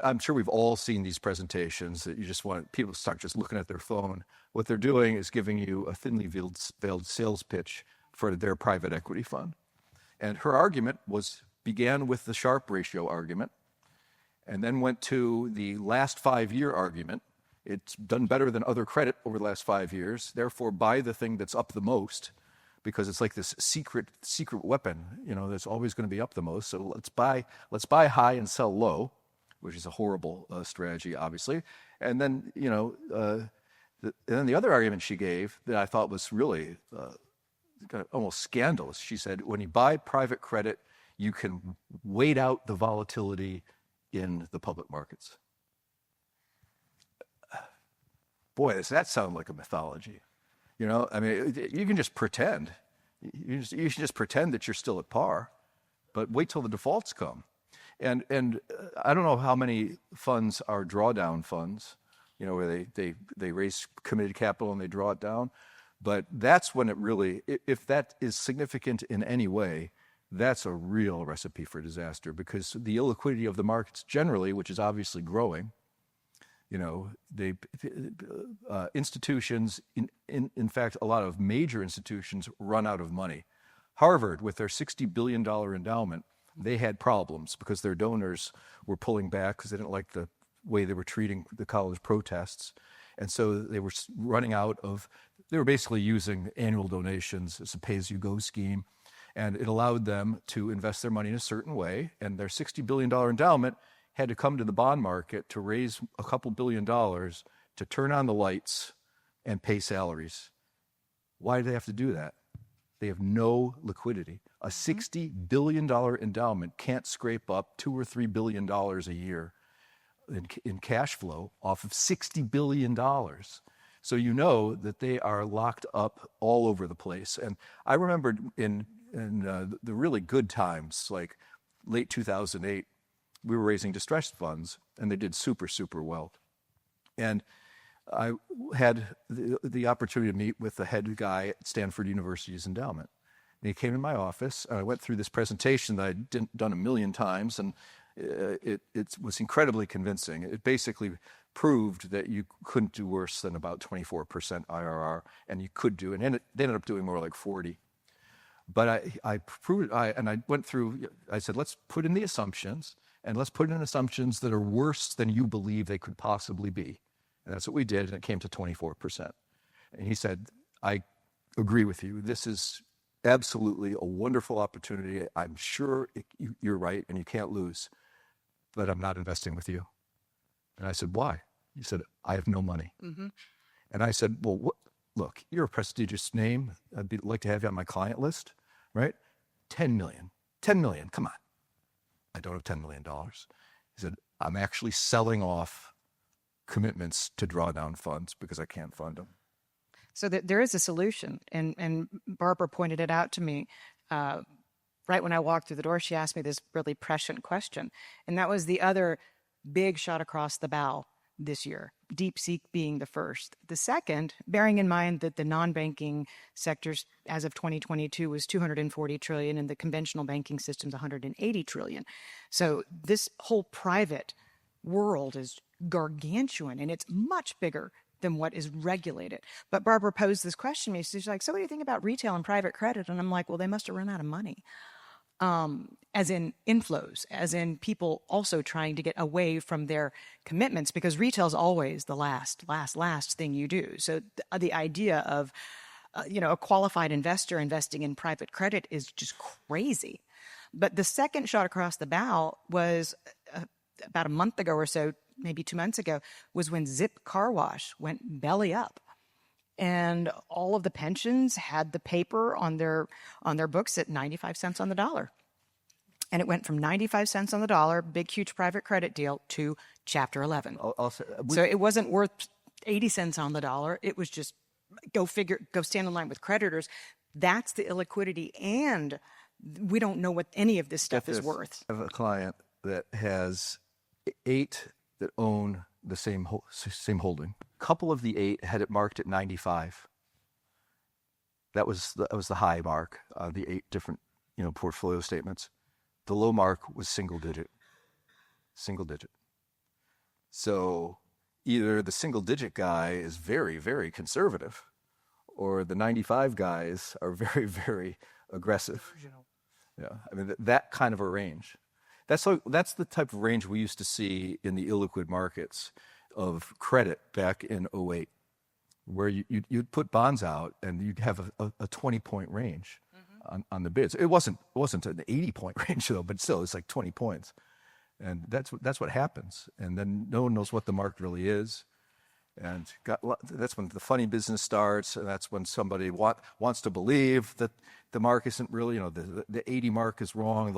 S2: I'm sure we've all seen these presentations that you just want people to start just looking at their phone. What they're doing is giving you a thinly veiled sales pitch for their private equity fund. And her argument began with the Sharpe ratio argument, and then went to the last 5-year argument. It's done better than other credit over the last 5 years. Therefore, buy the thing that's up the most, because it's like this secret weapon, that's always going to be up the most. So let's buy high and sell low, which is a horrible strategy, obviously. And then, the other argument she gave that I thought was really almost scandalous. She said, when you buy private credit, you can wait out the volatility in the public markets. Boy, does that sound like a mythology. I mean, you can just pretend. You should just pretend that you're still at par, but wait till the defaults come. And I don't know how many funds are drawdown funds, where they raise committed capital and they draw it down. But that's when it really, if that is significant in any way, that's a real recipe for disaster, because the illiquidity of the markets generally, which is obviously growing, institutions, in fact, a lot of major institutions run out of money. Harvard, with their $60 billion endowment, they had problems because their donors were pulling back because they didn't like the way they were treating the college protests. And so they were running out of, they were basically using annual donations as a pay-as-you-go scheme. And it allowed them to invest their money in a certain way. And their $60 billion endowment had to come to the bond market to raise a couple $1 billion to turn on the lights and pay salaries. Why do they have to do that? They have no liquidity. A $60 billion endowment can't scrape up $2 or $3 billion a year in cash flow off of $60 billion. So that they are locked up all over the place. And I remember in the really good times, like late 2008, we were raising distressed funds, and they did super, super well. And I had the opportunity to meet with the head guy at Stanford University's endowment. And he came in my office, and I went through this presentation that I'd done a million times, and it was incredibly convincing. It basically proved that you couldn't do worse than about 24% IRR, and you could do, and they ended up doing more like 40. But I proved it, and I went through, I said, let's put in the assumptions, and let's put in assumptions that are worse than you believe they could possibly be. And that's what we did, and it came to 24%. And he said, I agree with you. This is absolutely a wonderful opportunity. I'm sure you're right, and you can't lose, but I'm not investing with you. And I said, why? He said, I have no money. Mm-hmm. And I said, well, look, you're a prestigious name. I'd like to have you on my client list, right? 10 million, come on. I don't have $10 million. He said, I'm actually selling off commitments to draw down funds because I can't fund them.
S3: So there is a solution, and Barbara pointed it out to me right when I walked through the door. She asked me this really prescient question, and that was the other big shot across the bow this year, DeepSeek being the first. The second, bearing in mind that the non-banking sectors as of 2022 was 240 trillion and the conventional banking system's 180 trillion. So this whole private world is gargantuan, and it's much bigger than what is regulated. But Barbara posed this question to me. She's like, so what do you think about retail and private credit? And I'm like, well, they must have run out of money. As in inflows, as in people also trying to get away from their commitments, because retail is always the last thing you do. So the idea of, a qualified investor investing in private credit is just crazy. But the second shot across the bow was about a month ago or so, maybe 2 months ago, was when Zip Car Wash went belly up. And all of the pensions had the paper on their books at 95 cents on the dollar. And it went from 95 cents on the dollar, big, huge private credit deal, to Chapter 11. So it wasn't worth 80 cents on the dollar. It was just go stand in line with creditors. That's the illiquidity. And we don't know what any of this stuff is worth.
S2: I have a client that has 8 that own the same holding. A couple of the 8 had it marked at 95. That was the high mark on the 8 different portfolio statements. The low mark was single digit. So either the single digit guy is very, very conservative, or the 95 guys are very, very aggressive. Yeah, I mean that kind of a range. That's the type of range we used to see in the illiquid markets of credit back in 2008, where you'd put bonds out and you'd have a 20-point range on the bids. It wasn't an 80-point range though, but still it's like 20 points, and that's what happens. And then no one knows what the market really is, and that's when the funny business starts, and that's when somebody wants to believe that the mark isn't really, the 80 mark is wrong.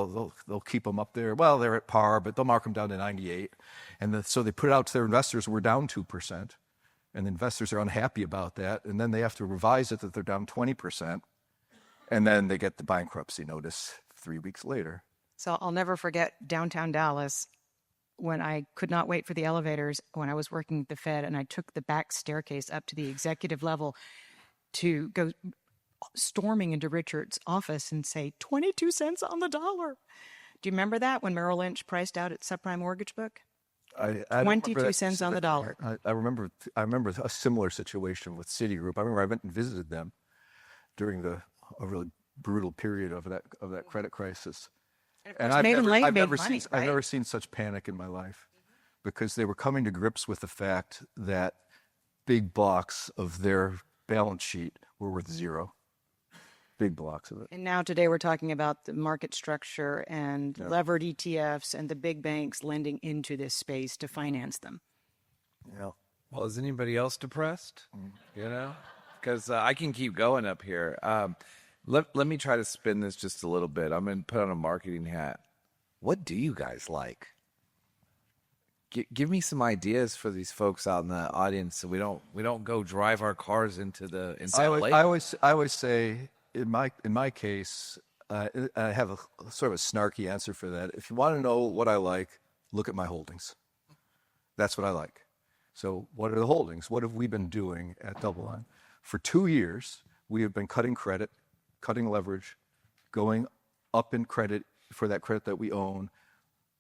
S2: They'll keep them up there. Well, they're at par, but they'll mark them down to 98. And so they put it out to their investors, we're down 2%. And the investors are unhappy about that. And then they have to revise it that they're down 20%. And then they get the bankruptcy notice 3 weeks later.
S3: So I'll never forget downtown Dallas when I could not wait for the elevators when I was working at the Fed, and I took the back staircase up to the executive level to go storming into Richard's office and say 22 cents on the dollar. Do you remember that when Merrill Lynch priced out its subprime mortgage book?
S2: I
S3: 22 cents on the dollar.
S2: I remember a similar situation with Citigroup. I remember I went and visited them during a really brutal period of that credit crisis. And I've never seen such panic in my life, because they were coming to grips with the fact that big blocks of their balance sheet were worth zero. Big blocks of it.
S3: And now today we're talking about the market structure and levered ETFs and the big banks lending into this space to finance them.
S2: Yeah.
S1: Well, is anybody else depressed? Because I can keep going up here. Let me try to spin this just a little bit. I'm going to put on a marketing hat. What do you guys like? Give me some ideas for these folks out in the audience, so we don't go drive our cars into LA.
S2: I always say, in my case, I have a sort of a snarky answer for that. If you want to know what I like, look at my holdings. That's what I like. So what are the holdings? What have we been doing at DoubleLine? For 2 years, we have been cutting credit, cutting leverage, going up in credit for that credit that we own,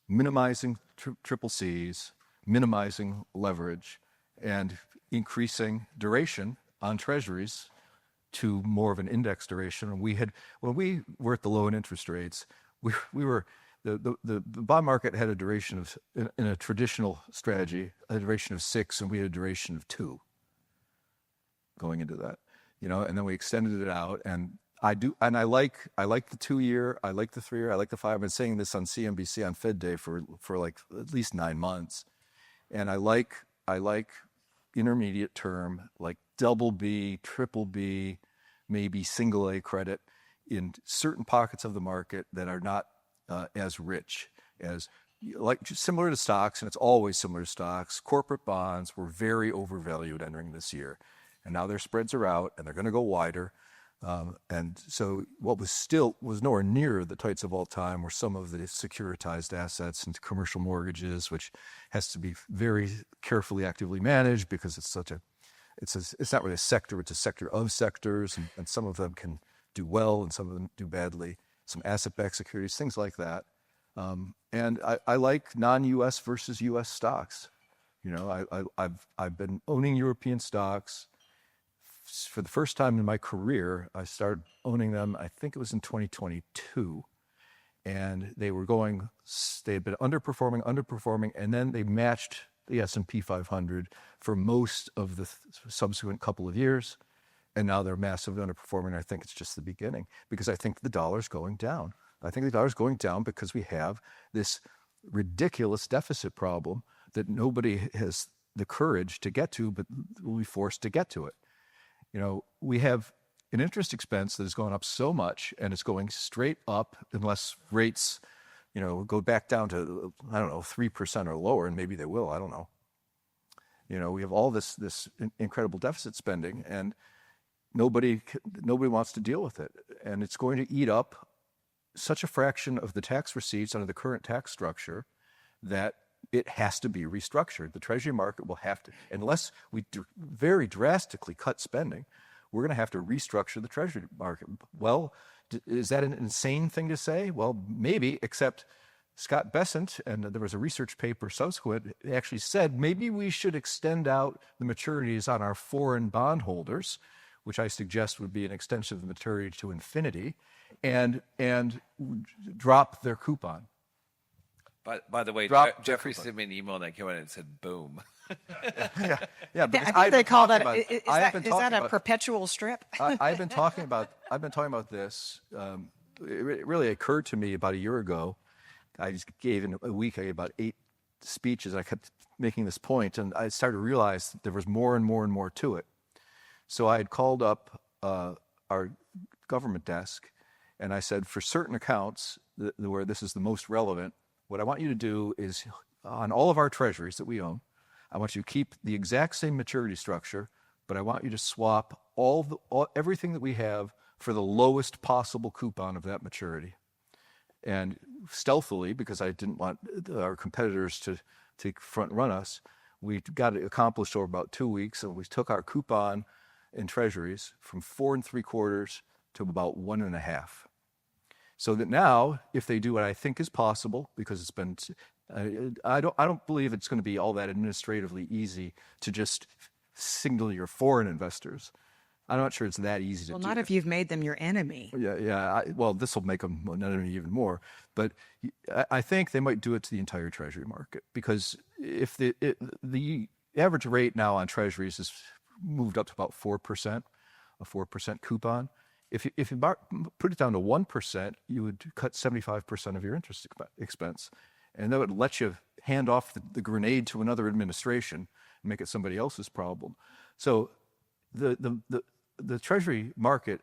S2: minimizing triple Cs, minimizing leverage, and increasing duration on treasuries to more of an index duration. And when we were at the low in interest rates, the bond market had a duration of, in a traditional strategy, a duration of 6, and we had a duration of 2 going into that, and then we extended it out. And I like the 2 year, I like the 3 year, I like the 5. I've been saying this on CNBC on Fed Day for like at least 9 months. And I like intermediate term, like double B, triple B, maybe single A credit in certain pockets of the market that are not as rich as, like, similar to stocks, and it's always similar to stocks. Corporate bonds were very overvalued entering this year, and now their spreads are out and they're going to go wider. And so what was nowhere near the tights of all time were some of the securitized assets and commercial mortgages, which has to be very carefully, actively managed, because it's not really a sector, it's a sector of sectors, and some of them can do well and some of them do badly. Some asset-backed securities, things like that. And I like non-U.S. versus U.S. stocks. I've been owning European stocks. For the first time in my career, I started owning them, I think it was in 2022. And they had been underperforming, and then they matched the S&P 500 for most of the subsequent couple of years. And now they're massively underperforming. I think it's just the beginning, because I think the dollar's going down. I think the dollar's going down because we have this ridiculous deficit problem that nobody has the courage to get to, but will be forced to get to it. We have an interest expense that has gone up so much, and it's going straight up unless rates, go back down to, 3% or lower, and maybe they will, I don't know. We have all this incredible deficit spending, and nobody wants to deal with it. And it's going to eat up such a fraction of the tax receipts under the current tax structure that it has to be restructured. The Treasury market will have to, unless we very drastically cut spending, we're going to have to restructure the Treasury market. Well, is that an insane thing to say? Well, maybe, except Scott Bessent, and there was a research paper subsequent, actually said maybe we should extend out the maturities on our foreign bondholders, which I suggest would be an extension of the maturity to infinity, and drop their coupon.
S1: By the way, Jeffrey sent me an email that came out and said, boom.
S2: yeah.
S3: I think they call that, is that a perpetual strip?
S2: I've been talking about this. It really occurred to me about a year ago. I just gave, in a week, I gave about 8 speeches. I kept making this point, and I started to realize that there was more and more and more to it. So I had called up our government desk, and I said, for certain accounts where this is the most relevant, what I want you to do is, on all of our treasuries that we own, I want you to keep the exact same maturity structure, but I want you to swap everything that we have for the lowest possible coupon of that maturity. And stealthily, because I didn't want our competitors to front run us, we got it accomplished over about 2 weeks, and we took our coupon in treasuries from 4 3/4 to about 1.5. So that now, if they do what I think is possible, because it's been, I don't believe it's going to be all that administratively easy to just signal your foreign investors. I'm not sure it's that easy to do.
S3: Well, not if you've made them your enemy.
S2: Yeah. Well, this will make them an enemy even more. But I think they might do it to the entire Treasury market, because if the average rate now on Treasuries has moved up to about 4%, a 4% coupon. If you put it down to 1%, you would cut 75% of your interest expense. And that would let you hand off the grenade to another administration and make it somebody else's problem. So the Treasury market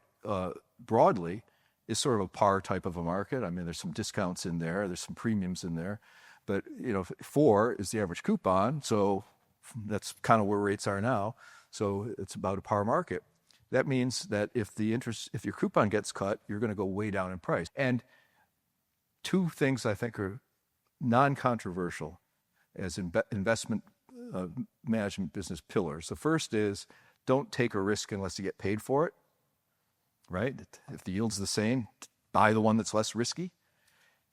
S2: broadly is sort of a par type of a market. I mean, there's some discounts in there, there's some premiums in there, but 4 is the average coupon, so that's kind of where rates are now. So it's about a par market. That means that if your coupon gets cut, you're going to go way down in price. And 2 things I think are non-controversial as investment management business pillars. The first is don't take a risk unless you get paid for it, right? If the yield's the same, buy the one that's less risky.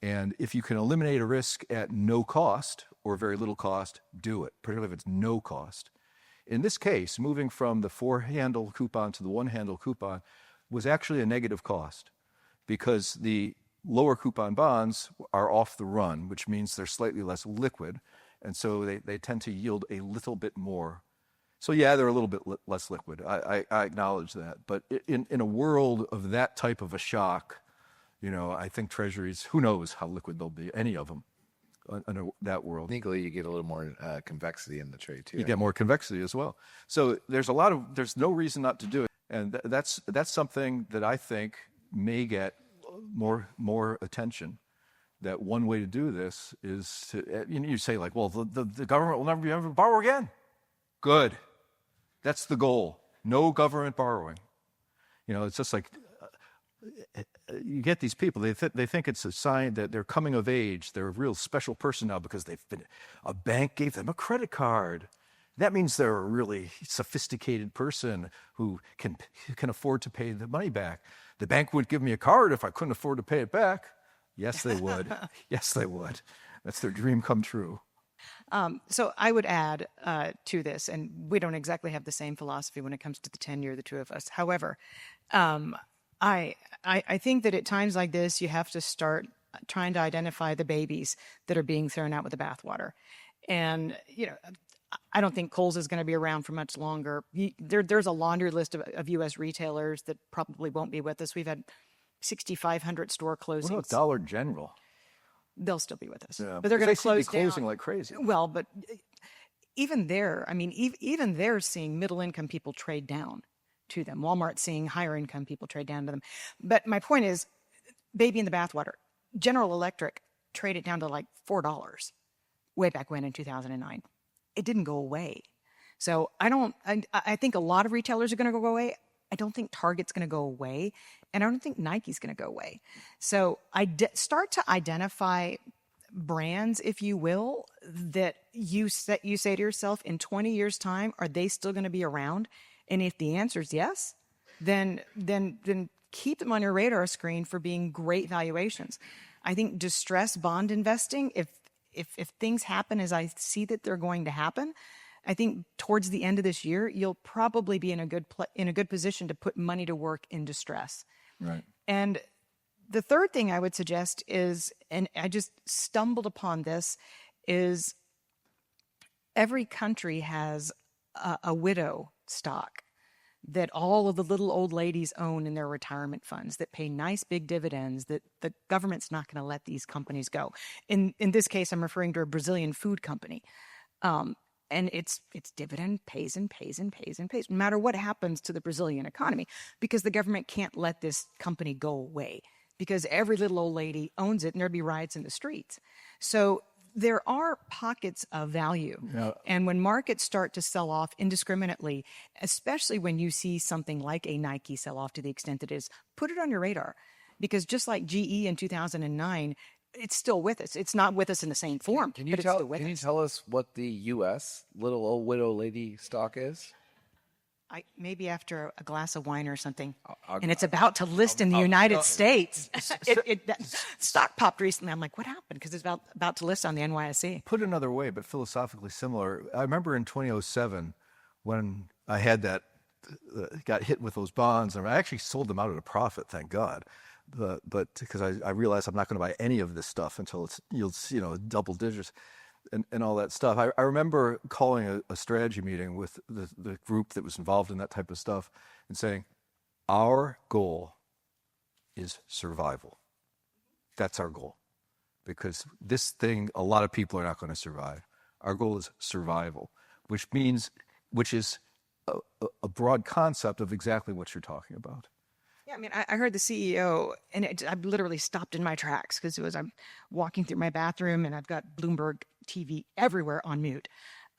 S2: And if you can eliminate a risk at no cost or very little cost, do it, particularly if it's no cost. In this case, moving from the 4-handle coupon to the 1-handle coupon was actually a negative cost because the lower coupon bonds are off the run, which means they're slightly less liquid. And so they tend to yield a little bit more. So yeah, they're a little bit less liquid. I acknowledge that. But in a world of that type of a shock, I think treasuries, who knows how liquid they'll be, any of them in that world.
S1: Legally, you get a little more convexity in the trade too.
S2: You get more convexity as well. So there's no reason not to do it. And that's something that I think may get more attention. That one way to do this is to, you say like, well, the government will never be able to borrow again. Good. That's the goal. No government borrowing. It's just like, you get these people, they think it's a sign that they're coming of age. They're a real special person now because a bank gave them a credit card. That means they're a really sophisticated person who can afford to pay the money back. The bank wouldn't give me a card if I couldn't afford to pay it back. Yes, they would. Yes, they would. That's their dream come true.
S3: So I would add to this, and we don't exactly have the same philosophy when it comes to the 10-year, the two of us. However, I think that at times like this, you have to start trying to identify the babies that are being thrown out with the bathwater. And, I don't think Kohl's is going to be around for much longer. There's a laundry list of U.S. retailers that probably won't be with us. We've had 6,500 store closings.
S2: What about Dollar General?
S3: They'll still be with us,
S2: Yeah,
S3: but they're going to close
S2: closing
S3: down
S2: like crazy.
S3: Well, but even there, even they're seeing middle-income people trade down to them. Walmart's seeing higher-income people trade down to them. But my point is, baby in the bathwater. General Electric traded down to like $4 way back when in 2009. It didn't go away. So I think a lot of retailers are going to go away. I don't think Target's going to go away. And I don't think Nike's going to go away. So start to identify brands, if you will, that you say to yourself, in 20 years' time, are they still going to be around? And if the answer is yes, then keep them on your radar screen for being great valuations. I think distressed bond investing, if things happen as I see that they're going to happen, I think towards the end of this year, you'll probably be in a good position to put money to work in distress.
S2: Right.
S3: And the third thing I would suggest is, and I just stumbled upon this, is every country has a widow stock that all of the little old ladies own in their retirement funds that pay nice big dividends that the government's not going to let these companies go. In this case, I'm referring to a Brazilian food company. And its dividend pays and pays and pays and pays, no matter what happens to the Brazilian economy, because the government can't let this company go away because every little old lady owns it and there'd be riots in the streets. So there are pockets of value.
S2: Yeah.
S3: And when markets start to sell off indiscriminately, especially when you see something like a Nike sell off to the extent it is, put it on your radar. Because just like GE in 2009, it's still with us. It's not with us in the same form, but it's still with us.
S1: Can you tell us what the U.S. little old widow lady stock is?
S3: Maybe after a glass of wine or something, and it's about to list in the United States. Stock popped recently. I'm like, what happened? Because it's about to list on the NYSE.
S2: Put another way, but philosophically similar. I remember in 2007 when I had got hit with those bonds, and I actually sold them out at a profit, thank God. But because I realized I'm not going to buy any of this stuff until it yields, double digits. And all that stuff. I remember calling a strategy meeting with the group that was involved in that type of stuff and saying, our goal is survival. That's our goal. Because this thing, a lot of people are not going to survive. Our goal is survival, which is a broad concept of exactly what you're talking about.
S3: Yeah, I heard the CEO, and I literally stopped in my tracks because I'm walking through my bathroom and I've got Bloomberg TV everywhere on mute.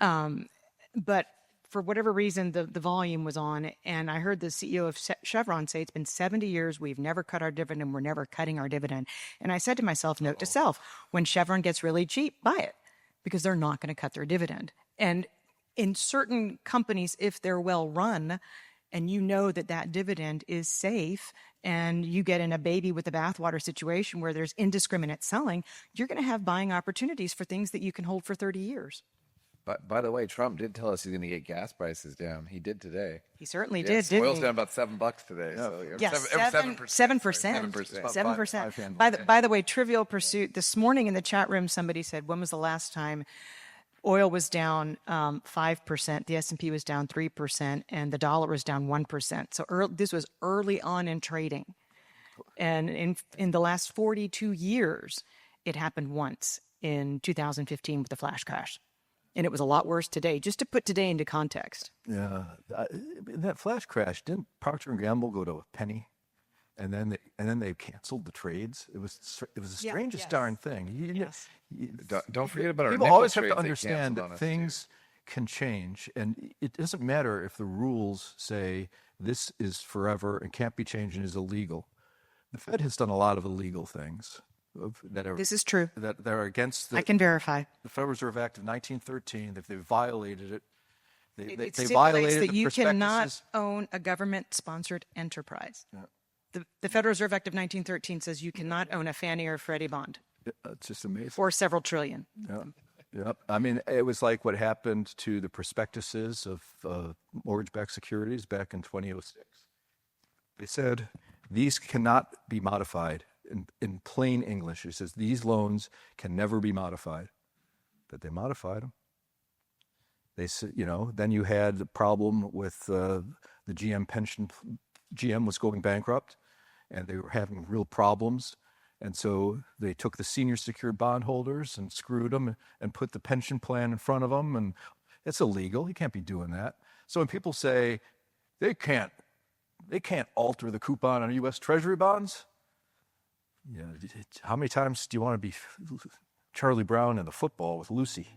S3: But for whatever reason, the volume was on, and I heard the CEO of Chevron say, it's been 70 years, we've never cut our dividend, we're never cutting our dividend. And I said to myself, note to self, when Chevron gets really cheap, buy it, because they're not going to cut their dividend. And in certain companies, if they're well run, and you know that that dividend is safe, and you get in a baby with the bathwater situation where there's indiscriminate selling, you're going to have buying opportunities for things that you can hold for 30 years.
S1: But by the way, Trump did tell us he's going to get gas prices down. He did today.
S3: He certainly
S1: Yes,
S3: did, didn't
S1: oil's
S3: he?
S1: down about $7 today. So
S3: Yes,
S1: 7%.
S3: 7%.
S1: 7%.
S3: 7%. By the way, Trivial Pursuit, this morning in the chat room, somebody said, when was the last time oil was down 5%, the S&P was down 3%, and the dollar was down 1%. So this was early on in trading. And in the last 42 years, it happened once in 2015 with the flash crash. And it was a lot worse today, just to put today into context.
S2: Yeah, that flash crash, didn't Procter & Gamble go to a penny? And then they canceled the trades. It was the strangest darn thing.
S1: Don't forget about our
S2: people
S1: nickel
S2: always have
S1: trades
S2: to
S1: they
S2: understand
S1: canceled on
S2: that
S1: us,
S2: things can change, and it doesn't matter if the rules say this is forever and can't be changed and is illegal. The Fed has done a lot of illegal things that are
S3: This is true.
S2: that are against
S3: I can verify.
S2: the Federal Reserve Act of 1913. If they violated it,
S3: It
S2: they
S3: stipulates
S2: violated
S3: that
S2: the
S3: you cannot
S2: prospectuses.
S3: own a government-sponsored enterprise. The Federal Reserve Act of 1913 says you cannot own a Fannie or Freddie bond
S2: It's just amazing.
S3: for several trillion.
S2: Yep. I mean, it was like what happened to the prospectuses of mortgage-backed securities back in 2006. They said these cannot be modified in plain English. It says these loans can never be modified, but they modified them. They said, then you had the problem with the GM pension. GM was going bankrupt, and they were having real problems. And so they took the senior secured bondholders and screwed them and put the pension plan in front of them. And it's illegal. You can't be doing that. So when people say they can't alter the coupon on U.S. Treasury bonds, how many times do you want to be Charlie Brown in the football with Lucy?